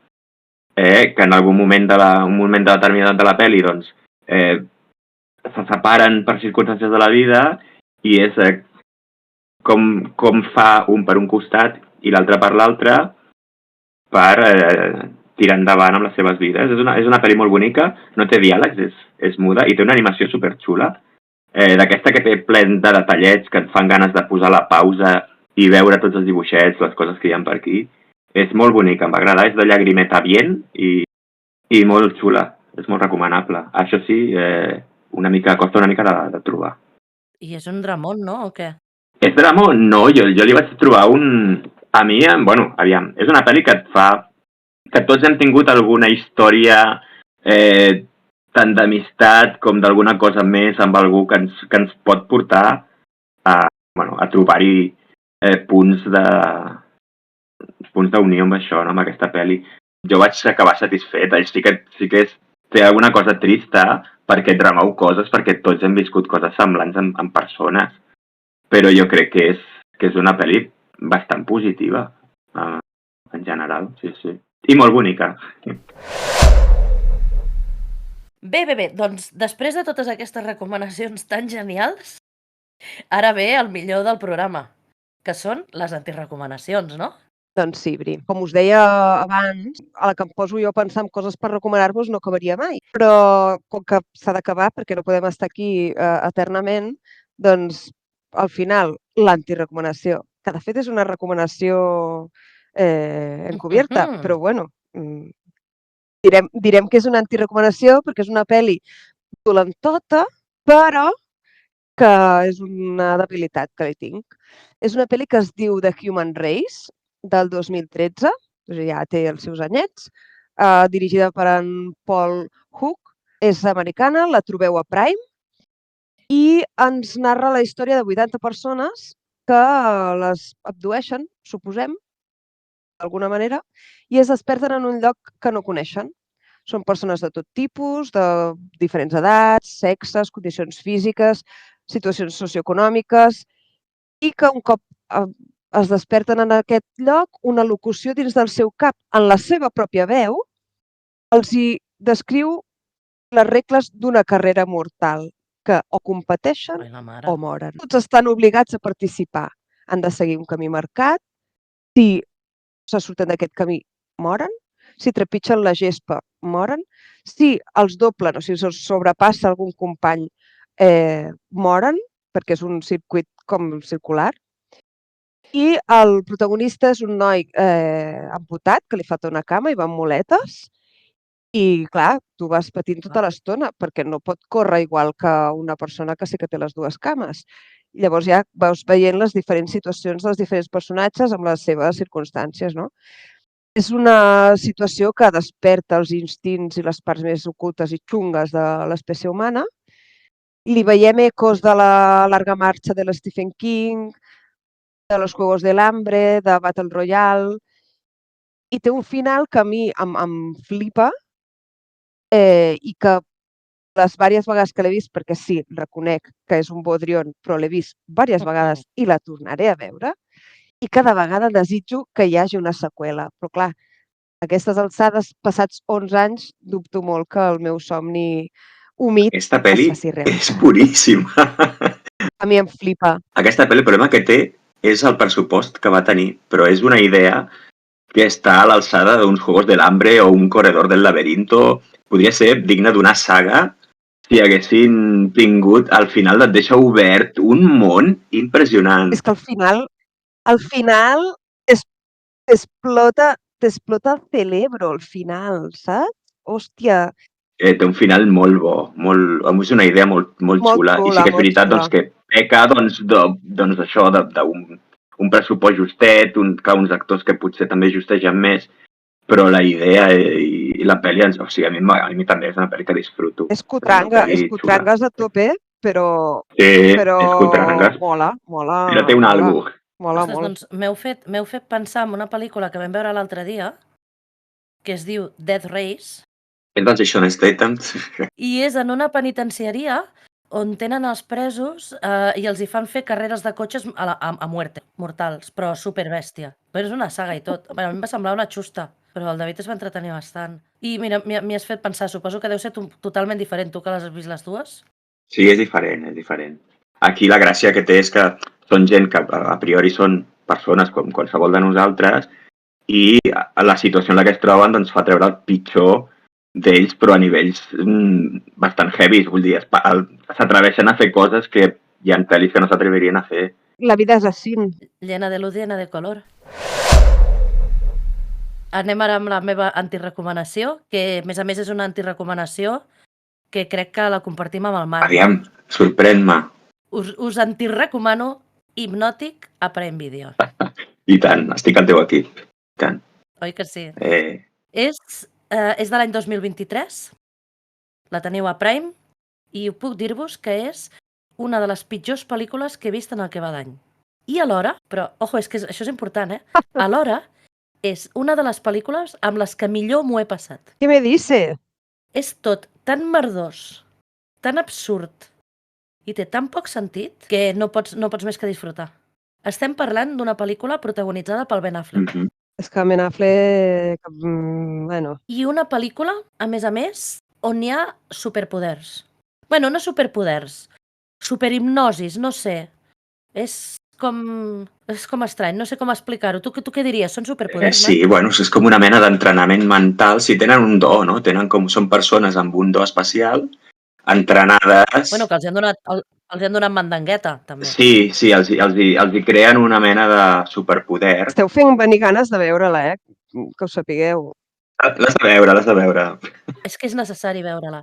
que en algun moment determinat de la pel·li doncs, se separen per circumstàncies de la vida i és com fa un per un costat i l'altre per l'altre per tirar endavant amb les seves vides. És una pel·li molt bonica, no té diàlegs, és muda i té una animació superxula, d'aquesta que té plen de detallets que et fan ganes de posar la pausa i veure tots els dibuixets, les coses que hi ha per aquí. És molt bonica, em va agradar, és de llagrimeta bien i molt xula, és molt recomanable. Això sí, costa una mica de trobar. I és un dramón, no? O què? És dramón? No, jo li vaig trobar a mi, bueno, aviam, és una pel·li que et fa que tots hem tingut alguna història tant d'amistat com d'alguna cosa més amb algú que ens pot portar a trobar-hi punts d'unió amb això, no? Amb aquesta pel·li. Jo vaig acabar satisfet. Sí que té alguna cosa trista perquè et remou coses, perquè tots hem viscut coses semblants amb persones. Però jo crec que és una pel·li bastant positiva, en general, sí. I molt bonica. Bé, doncs després de totes aquestes recomanacions tan genials, ara ve el millor del programa, que són les antirecomanacions, no? Doncs sí, Bri. Com us deia abans, a la que em poso jo a pensar en coses per recomanar-vos no acabaria mai. Però com que s'ha d'acabar, perquè no podem estar aquí eternament, doncs al final l'antirecomanació, que de fet és una recomanació encubierta, però bueno, direm que és una antirecomanació perquè és una pel·li dolentota, però que és una debilitat que li tinc. És una pel·li que es diu The Human Race, del 2013, o sigui, ja té els seus anyets, dirigida per en Paul Hook. És americana, la trobeu a Prime, i ens narra la història de 80 persones que les abdueixen, suposem, d'alguna manera, i es desperten en un lloc que no coneixen. Són persones de tot tipus, de diferents edats, sexes, condicions físiques, situacions socioeconòmiques, i que un cop es desperten en aquest lloc, una locució dins del seu cap, en la seva pròpia veu, els hi descriu les regles d'una carrera mortal, que o competeixen Ai, la mare. o moren. Tots estan obligats a participar. Han de seguir un camí marcat. Si se surten d'aquest camí, moren. Si trepitgen la gespa, moren. Si els doblen o si els sobrepassa algun company, moren, perquè és un circuit com circular. I el protagonista és un noi amputat, que li falta una cama i va amb muletes. I, clar, tu vas patint tota l'estona, perquè no pot córrer igual que una persona que sí que té les dues cames. Llavors ja veus veient les diferents situacions dels diferents personatges amb les seves circumstàncies, no? És una situació que desperta els instints i les parts més ocultes i xungues de l'espècie humana. Li veiem ecos de la Larga Marxa de Stephen King, de Los Juegos del Hambre, de Battle Royale, i té un final que a mi em flipa, i que les diverses vegades que l'he vist, perquè sí, reconec que és un bodrion, però l'he vist diverses vegades i la tornaré a veure, i cada vegada desitjo que hi hagi una seqüela. Però clar, a aquestes alçades, passats 11 anys, dubto molt que el meu somni humit Aquesta pel·li es faci realitat. és boníssima. A mi em flipa. Aquesta pel·li, el problema que té és el pressupost que va tenir, però és una idea que està a l'alçada d'uns Juegos del Hambre o un Corredor del Laberinto. Podria ser digna d'una saga si haguessin tingut, al final et deixa obert un món impressionant. És que al final t'explota el cerebro, al final, saps? Hòstia, Té un final molt bo, és una idea molt xula. I sí que és veritat doncs, que peca això d'un pressupost justet, uns actors que potser també justegen més, però la idea i la pel·li, o sigui, a mi també és una pel·li que disfruto. és cotrangues a tope, però és cotrangues, mola. però té un algo. Mola Ostres, molt. doncs m'heu fet pensar en una pel·lícula que vam veure l'altre dia, que es diu Death Race, És del Jason Statham. i és en una penitenciaria on tenen els presos i els hi fan fer carreres de cotxes a muerte, mortals, però superbèstia. Però és una saga i tot. Bueno, a mi em va semblar una xusta, però el David es va entretenir bastant. I mira, m'hi has fet pensar, suposo que deu ser totalment diferent. Tu que les has vist les dues? Sí, és diferent. Aquí la gràcia que té és que són gent que a priori són persones com qualsevol de nosaltres i la situació en la que es troben doncs, fa treure el pitjor d'ells, però a nivells bastant heavies, vull dir, s'atreveixen a fer coses que hi ha pel·lis que no s'atrevirien a fer. La vida és així. Llena de luz, llena de color. Anem ara amb la meva antirecomanació, que a més és una antirecomanació que crec que la compartim amb el Marc. Aviam, sorprèn-me. Us antirecomano Hipnòtic a Prime Video. I tant, estic al teu equip. I tant. Oi que sí? És de l'any 2023, la teniu a Prime, i puc dir-vos que és una de les pitjors pel·lícules que he vist en el que va d'any. I alhora, però, ojo, és que això és important, alhora és una de les pel·lícules amb les que millor m'ho he passat. Què me dice? És tot tan merdós, tan absurd, i té tan poc sentit que no pots més que disfrutar. Estem parlant d'una pel·lícula protagonitzada pel Ben Affleck. És que Ben Affleck, bueno... I una pel·lícula, a més, on hi ha superpoders. Bueno, no superpoders, superhipnosis, no sé. És com estrany, no sé com explicar-ho. Tu què diries? Són superpoders, sí, bueno, és com una mena d'entrenament mental. Si tenen un do, no? Són persones amb un do especial, entrenades... Bueno, que els hi han donat mandangueta, també. Sí, els hi creen una mena de superpoder. Esteu fent venir ganes de veure-la, que ho sapigueu. L'has de veure. És que és necessari veure-la.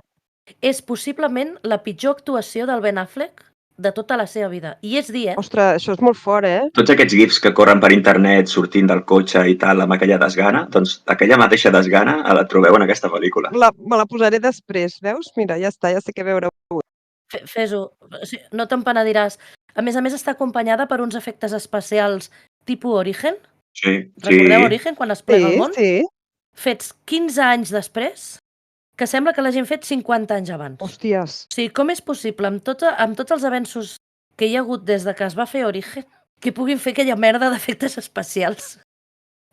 És possiblement la pitjor actuació del Ben Affleck de tota la seva vida. I és dir, Ostres, això és molt fort, Tots aquests gifs que corren per internet sortint del cotxe i tal, amb aquella desgana, doncs aquella mateixa desgana la trobeu en aquesta pel·lícula. Me la posaré després, veus? Mira, ja està, ja sé què veure. Fes-ho, o sigui, no te'n penediràs. A més, està acompanyada per uns efectes especials tipus Origen. Sí, Recordeu Origen, quan es plega el món? Sí. Fets 15 anys després, que sembla que l'hagin fet 50 anys abans. Hòsties. O sigui, com és possible, amb tots els avenços que hi ha hagut des de que es va fer Origen, que puguin fer aquella merda d'efectes especials?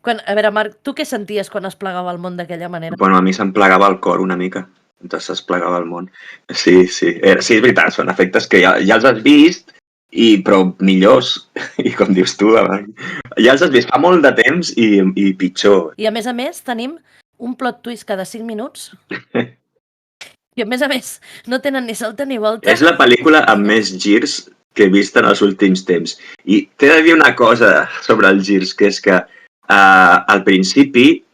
A veure, Marc, tu què senties quan es plegava el món d'aquella manera? Bueno, a mi se'm plegava el cor una mica, mentre es plegava el món. Sí, sí, és veritat, són efectes que ja els has vist, però millors, i com dius tu, ja els has vist fa molt de temps i pitjor. I a més, tenim un plot twist cada 5 minuts. I a més, no tenen ni salta ni volta. És la pel·lícula amb més girs que he vist en els últims temps. I t'he de dir una cosa sobre els girs, que és que al principi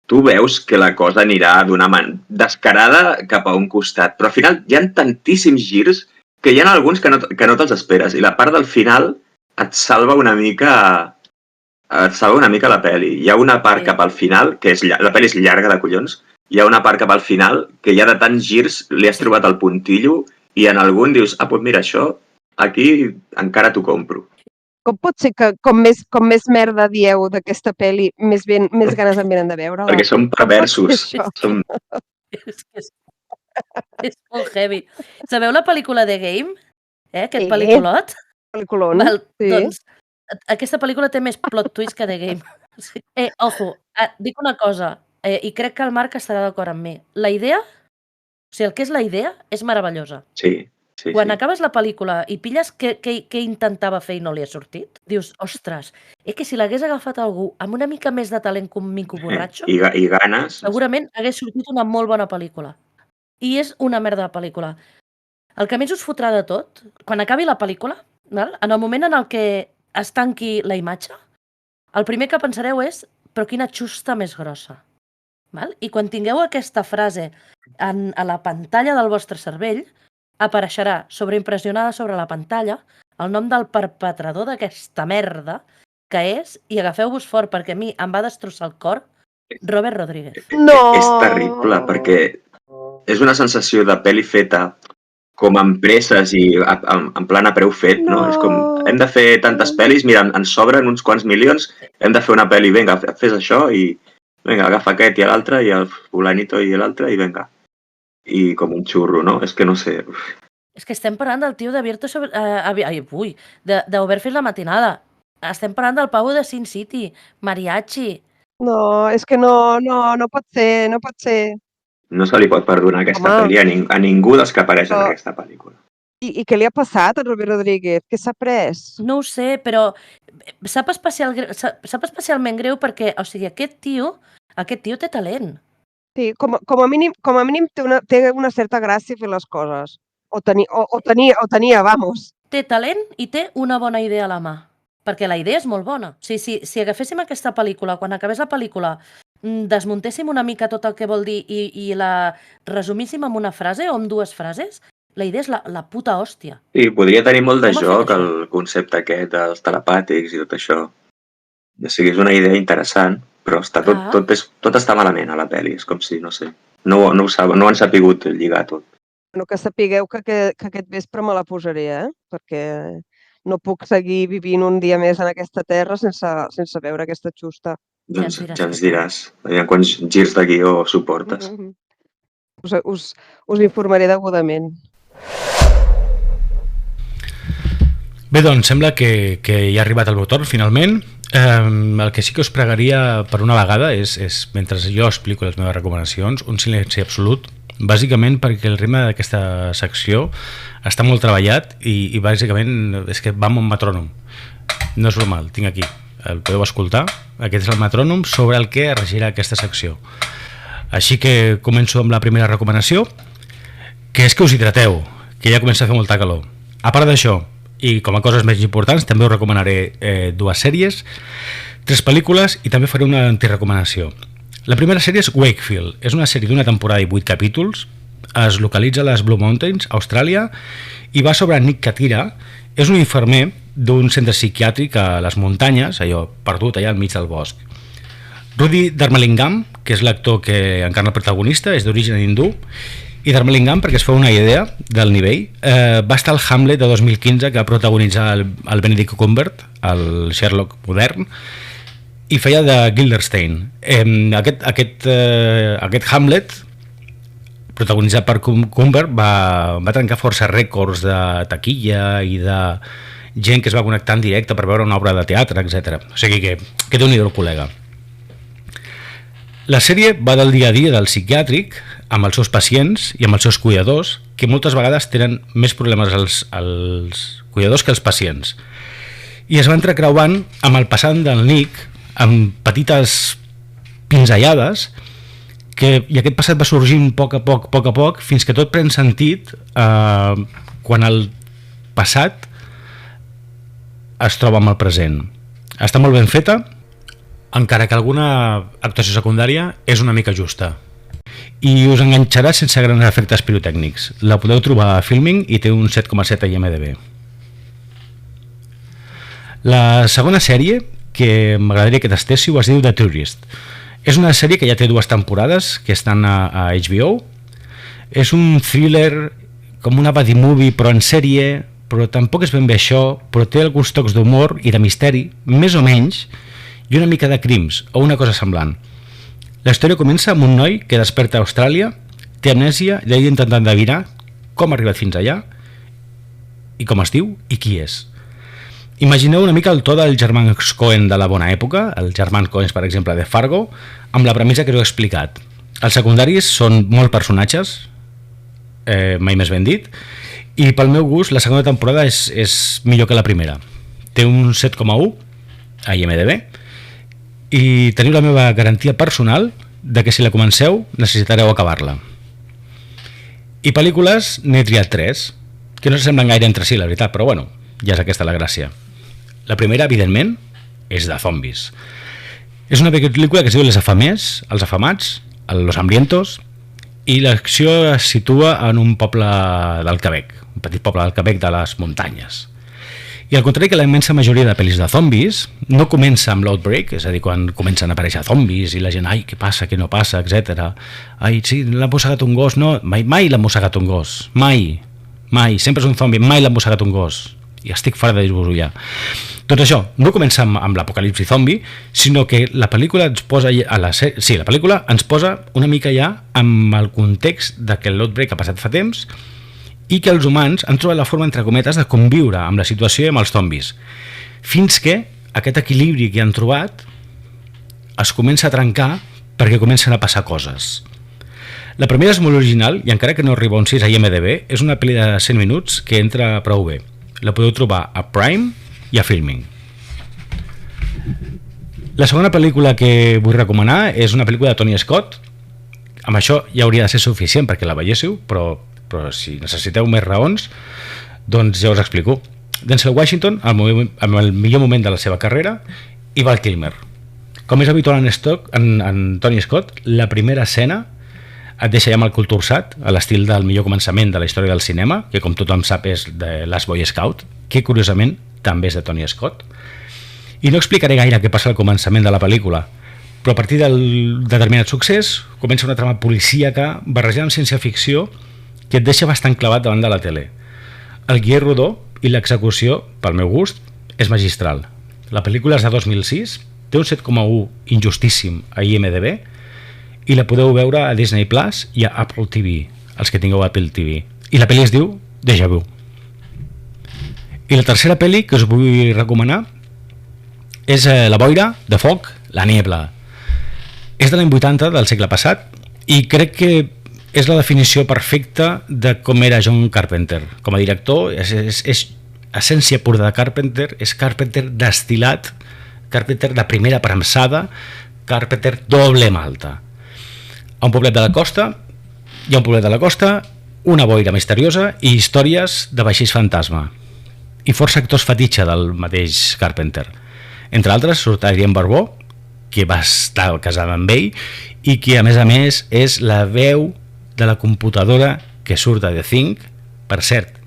tu veus que la cosa anirà d'una manera descarada cap a un costat, però al final hi ha tantíssims girs que hi ha alguns que no te'ls esperes, i la part del final et salva una mica la pel·li. Hi ha una part cap al final, que la pel·li és llarga de collons, hi ha una part cap al final que ja de tants girs li has trobat el puntillo i en algun dius, doncs mira, això aquí encara t'ho compro. Com pot ser que com més merda dieu d'aquesta pel·li, més ganes em venen de veure-la? Perquè som perversos. És molt heavy. Sabeu la pel·lícula The Game? Aquest pel·lículot? Pel·lículon, sí. Doncs aquesta pel·lícula té més plot twist que The Game. Ojo, dic una cosa, i crec que el Marc estarà d'acord amb mi. La idea, o sigui, el que és la idea, és meravellosa. Sí. Quan acabes la pel·lícula i pilles què intentava fer i no li ha sortit, dius, ostres, que si l'hagués agafat algú amb una mica més de talent que un mico borratxo, i ganes, segurament hagués sortit una molt bona pel·lícula. I és una merda de pel·lícula. El que més us fotrà de tot, quan acabi la pel·lícula, en el moment en el que es tanqui la imatge, el primer que pensareu és, però quina xusta més grossa. I quan tingueu aquesta frase a la pantalla del vostre cervell, apareixerà sobreimpressionada sobre la pantalla el nom del perpetrador d'aquesta merda que és, i agafeu-vos fort perquè a mi em va destrossar el cor, Robert Rodríguez. No! És terrible perquè és una sensació de pel·li feta com amb presses i en plan a preu fet, no? És com, hem de fer tantes pel·lis, mira, ens sobren uns quants milions, hem de fer una pel·li, vinga, fes això i vinga, agafa aquest i l'altre i el fulanito i l'altre i vinga. I com un xurro, no? És que no sé. És que estem parlant del tio de d'Oberfis la matinada. Estem parlant del pavo de Sin City, Mariachi. No, és que no pot ser, no pot ser. No se li pot perdonar aquesta pel·li a ningú dels que apareixen en aquesta pel·lícula. I què li ha passat a Robert Rodríguez? Què s'ha pres? No ho sé, però sap especialment greu perquè, o sigui, aquest tio té talent. Sí, com a mínim té una certa gràcia fer les coses. O tenia, vamos. Té talent i té una bona idea a la mà. Perquè la idea és molt bona. O sigui, si agaféssim aquesta pel·lícula, quan acabés la pel·lícula, desmuntéssim una mica tot el que vol dir i la resumíssim amb una frase o amb dues frases, la idea és la puta hòstia. Sí, podria tenir molt de joc el concepte aquest dels telepàtics i tot això. O sigui, és una idea interessant, però tot està malament a la pel·li. És com si, no sé, no han sapigut lligar tot. Bueno, que sapigueu que aquest vespre me la posaré, perquè no puc seguir vivint un dia més en aquesta terra sense veure aquesta xusta. Doncs ja ens diràs. Aviam quants girs de guió suportes. Us informaré degudament. Bé, doncs sembla que ja ha arribat el meu torn, finalment. El que sí que us pregaria per una vegada és, mentre jo explico les meves recomanacions, un silenci absolut, bàsicament perquè el ritme d'aquesta secció està molt treballat i bàsicament és que va amb un metrònom. No és normal, tinc aquí, el podeu escoltar, aquest és el metrònom sobre el que regirà aquesta secció. Així que començo amb la primera recomanació, que és que us hidrateu, que ja comença a fer molta calor. A part d'això, i com a coses més importants, també us recomanaré 2 sèries, 3 pel·lícules i també faré una antirecomanació. La primera sèrie és Wakefield. És una sèrie d'una temporada i 8 capítols, es localitza a les Blue Mountains, Austràlia, i va sobre Nick Katira. És un infermer d'un centre psiquiàtric a les muntanyes, allò perdut allà al mig del bosc. Rudy Dharmalingam, que és l'actor que encarna el protagonista, és d'origen hindú, i Dharmalingam, perquè es fa una idea del nivell, va estar al Hamlet de 2015, que va protagonitzar el Benedict Cumberbatch, el Sherlock modern, i feia de Gildersleeve. Aquest Hamlet, protagonitzat per Cumberbatch, va trencar força rècords de taquilla i de gent que es va connectar en directe per veure una obra de teatre, etc. O sigui que Déu-n'hi-do el col·lega. La sèrie va del dia a dia del psiquiàtric amb els seus pacients i amb els seus cuidadors, que moltes vegades tenen més problemes els cuidadors que els pacients. I es va entrecreuant amb el passat del Nick, amb petites pinzellades, i aquest passat va sorgint a poc a poc, fins que tot pren sentit quan el passat es troba amb el present. Està molt ben feta, encara que alguna actuació secundària és una mica justa. I us enganxarà sense grans efectes pirotècnics. La podeu trobar a Filming i té un 7,7 a IMDb. La segona sèrie que m'agradaria que tastéssiu es diu The Tourist. És una sèrie que ja té 2 temporades, que estan a HBO. És un thriller com una buddy movie, però en sèrie, però tampoc és ben bé això, però té alguns tocs d'humor i de misteri, més o menys, i una mica de crims, o una cosa semblant. La història comença amb un noi que desperta a Austràlia, té amnèsia i ha d'intentar endevinar com ha arribat fins allà, i com es diu i qui és. Imagineu una mica el to dels germans Coen de la bona època, els germans Coen, per exemple, de Fargo, amb la premissa que us he explicat. Els secundaris són molts personatges, mai més ben dit, i pel meu gust la segona temporada és millor que la primera. Té un 7,1 a IMDb, i teniu la meva garantia personal de que si la comenceu necessitareu acabar-la. I pel·lícules n'he triat 3, que no s'assemblen gaire entre si, la veritat, però bueno, ja és aquesta la gràcia. La primera, evidentment, és de zombis. És una pel·lícula que es diu Les Afamés, Els Afamats, Los Hambrientos, i l'acció es situa en un poble del Quebec, un petit poble del Quebec de les muntanyes. I al contrari que la immensa majoria de pel·lis de zombis, no comença amb l'outbreak, és a dir, quan comencen a aparèixer zombis i la gent, ai, què passa, què no passa, etc. Ai, sí, l'ha mossegat un gos, no, mai l'ha mossegat un gos, mai, sempre és un zombi, mai l'ha mossegat un gos, i estic fart de dir-vos-ho ja. Tot això no comença amb l'apocalipsi zombi, sinó que la pel·lícula ens posa la pel·lícula ens posa una mica ja amb el context de que l'outbreak ha passat fa temps i que els humans han trobat la forma, entre cometes, de conviure amb la situació i amb els zombis, fins que aquest equilibri que han trobat es comença a trencar perquè comencen a passar coses. La primera és molt original i encara que no arriba a un 6 a IMDb, és una pel·li de 100 minuts que entra prou bé. La podeu trobar a Prime i a Filming. La segona pel·lícula que vull recomanar és una pel·lícula de Tony Scott. Amb això ja hauria de ser suficient perquè la veiéssiu, però si necessiteu més raons, doncs ja us explico. Denzel Washington, en el millor moment de la seva carrera, i Val Kilmer. Com és habitual en Tony Scott, la primera escena et deixa ja amb el cul torçat, a l'estil del millor començament de la història del cinema, que com tothom sap és de Last Boy Scout, que curiosament també és de Tony Scott. I no explicaré gaire què passa al començament de la pel·lícula, però a partir del determinat succés comença una trama policíaca barrejada amb ciència-ficció que et deixa bastant clavat davant de la tele. El guió rodó i l'execució, pel meu gust, és magistral. La pel·lícula és de 2006, té un 7,1 injustíssim a IMDb i la podeu veure a Disney Plus i a Apple TV, els que tingueu Apple TV. I la pel·li es diu Déjà Vu. I la tercera pel·li que us vull recomanar és La boira, de foc, la niebla. És de l'any 80 del segle passat i crec que és la definició perfecta de com era John Carpenter. Com a director, és essència pura de Carpenter, és Carpenter destilat, Carpenter de primera premsada, Carpenter doble malta. A un poblet de la costa, hi ha un poblet de la costa, una boira misteriosa i històries de vaixells fantasma. I força actors fetitxe del mateix Carpenter. Entre altres, surt Adrien Barbeau, que va estar casada amb ell, i que, a més, és la veu de la computadora que surt de The Thing. Per cert,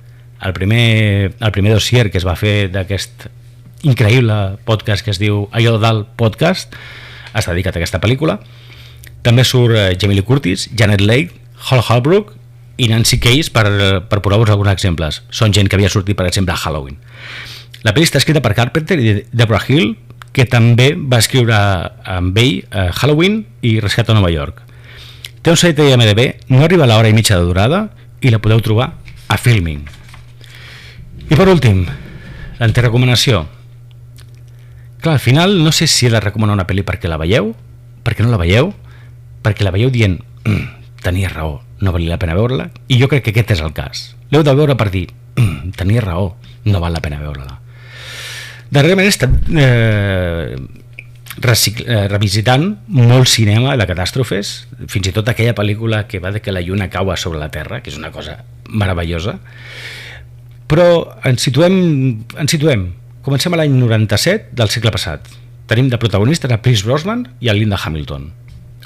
el primer dossier que es va fer d'aquest increïble podcast que es diu Allò Dalt Podcast està dedicat a aquesta pel·lícula. També surt Jamie Lee Curtis, Janet Leigh, Hal Holbrook i Nancy Case, per posar-vos alguns exemples. Són gent que havia sortit, per exemple, a Halloween. La pel·li està escrita per Carpenter i Deborah Hill, que també va escriure amb ell Halloween i Rescat a Nova York. Té un 7 IMDb, no arriba a l'hora i mitja de durada i la podeu trobar a Filming. I per últim, l'antirecomanació. Clar, al final no sé si he de recomanar una pel·li perquè la veieu, perquè no la veieu, perquè la veieu dient tenia raó, no valia la pena veure-la, i jo crec que aquest és el cas. L'heu de veure per dir tenia raó, no val la pena veure-la. Darrerament he estat revisitant molt cinema de catàstrofes, fins i tot aquella pel·lícula que va de que la lluna caua sobre la Terra, que és una cosa meravellosa, però ens situem. Comencem a l'any 97 del segle passat. Tenim de protagonistes a Pierce Brosnan i a Linda Hamilton.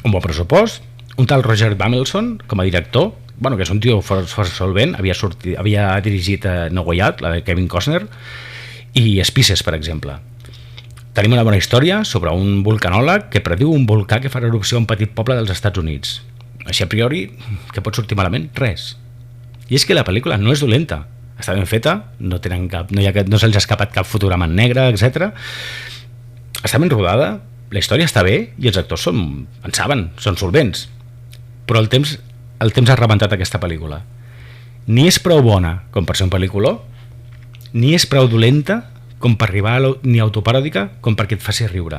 Un bon pressupost, un tal Roger Bammelson com a director, que és un tio força solvent, havia dirigit No Way Out, la de Kevin Costner, i Species, per exemple. Tenim una bona història sobre un vulcanòleg que prediu un volcà que farà erupció a un petit poble dels Estats Units. Així a priori, què pot sortir malament? Res. I és que la pel·lícula no és dolenta, està ben feta, no se'ls ha escapat cap fotograma en negre, etc. Està ben rodada, la història està bé i els actors en saben, són solvents. Però el temps ha rebentat aquesta pel·lícula. Ni és prou bona com per ser un pel·lículó, ni és prou dolenta com per arribar ni autoparòdica com perquè et faci riure.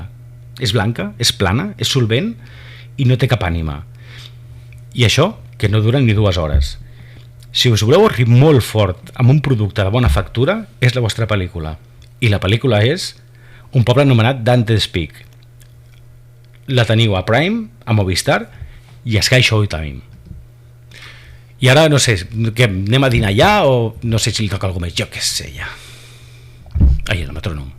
És blanca, és plana, és solvent i no té cap ànima. I això, que no dura ni 2 hores. Si us voleu rir molt fort amb un producte de bona factura, és la vostra pel·lícula. I la pel·lícula és un poble anomenat Dante's Peak. La teniu a Prime, a Movistar i a Sky Showtime. I ara no sé, què, anem a dinar ja o no sé si li toca alguna més, jo què sé ja. Ai, el metrònom.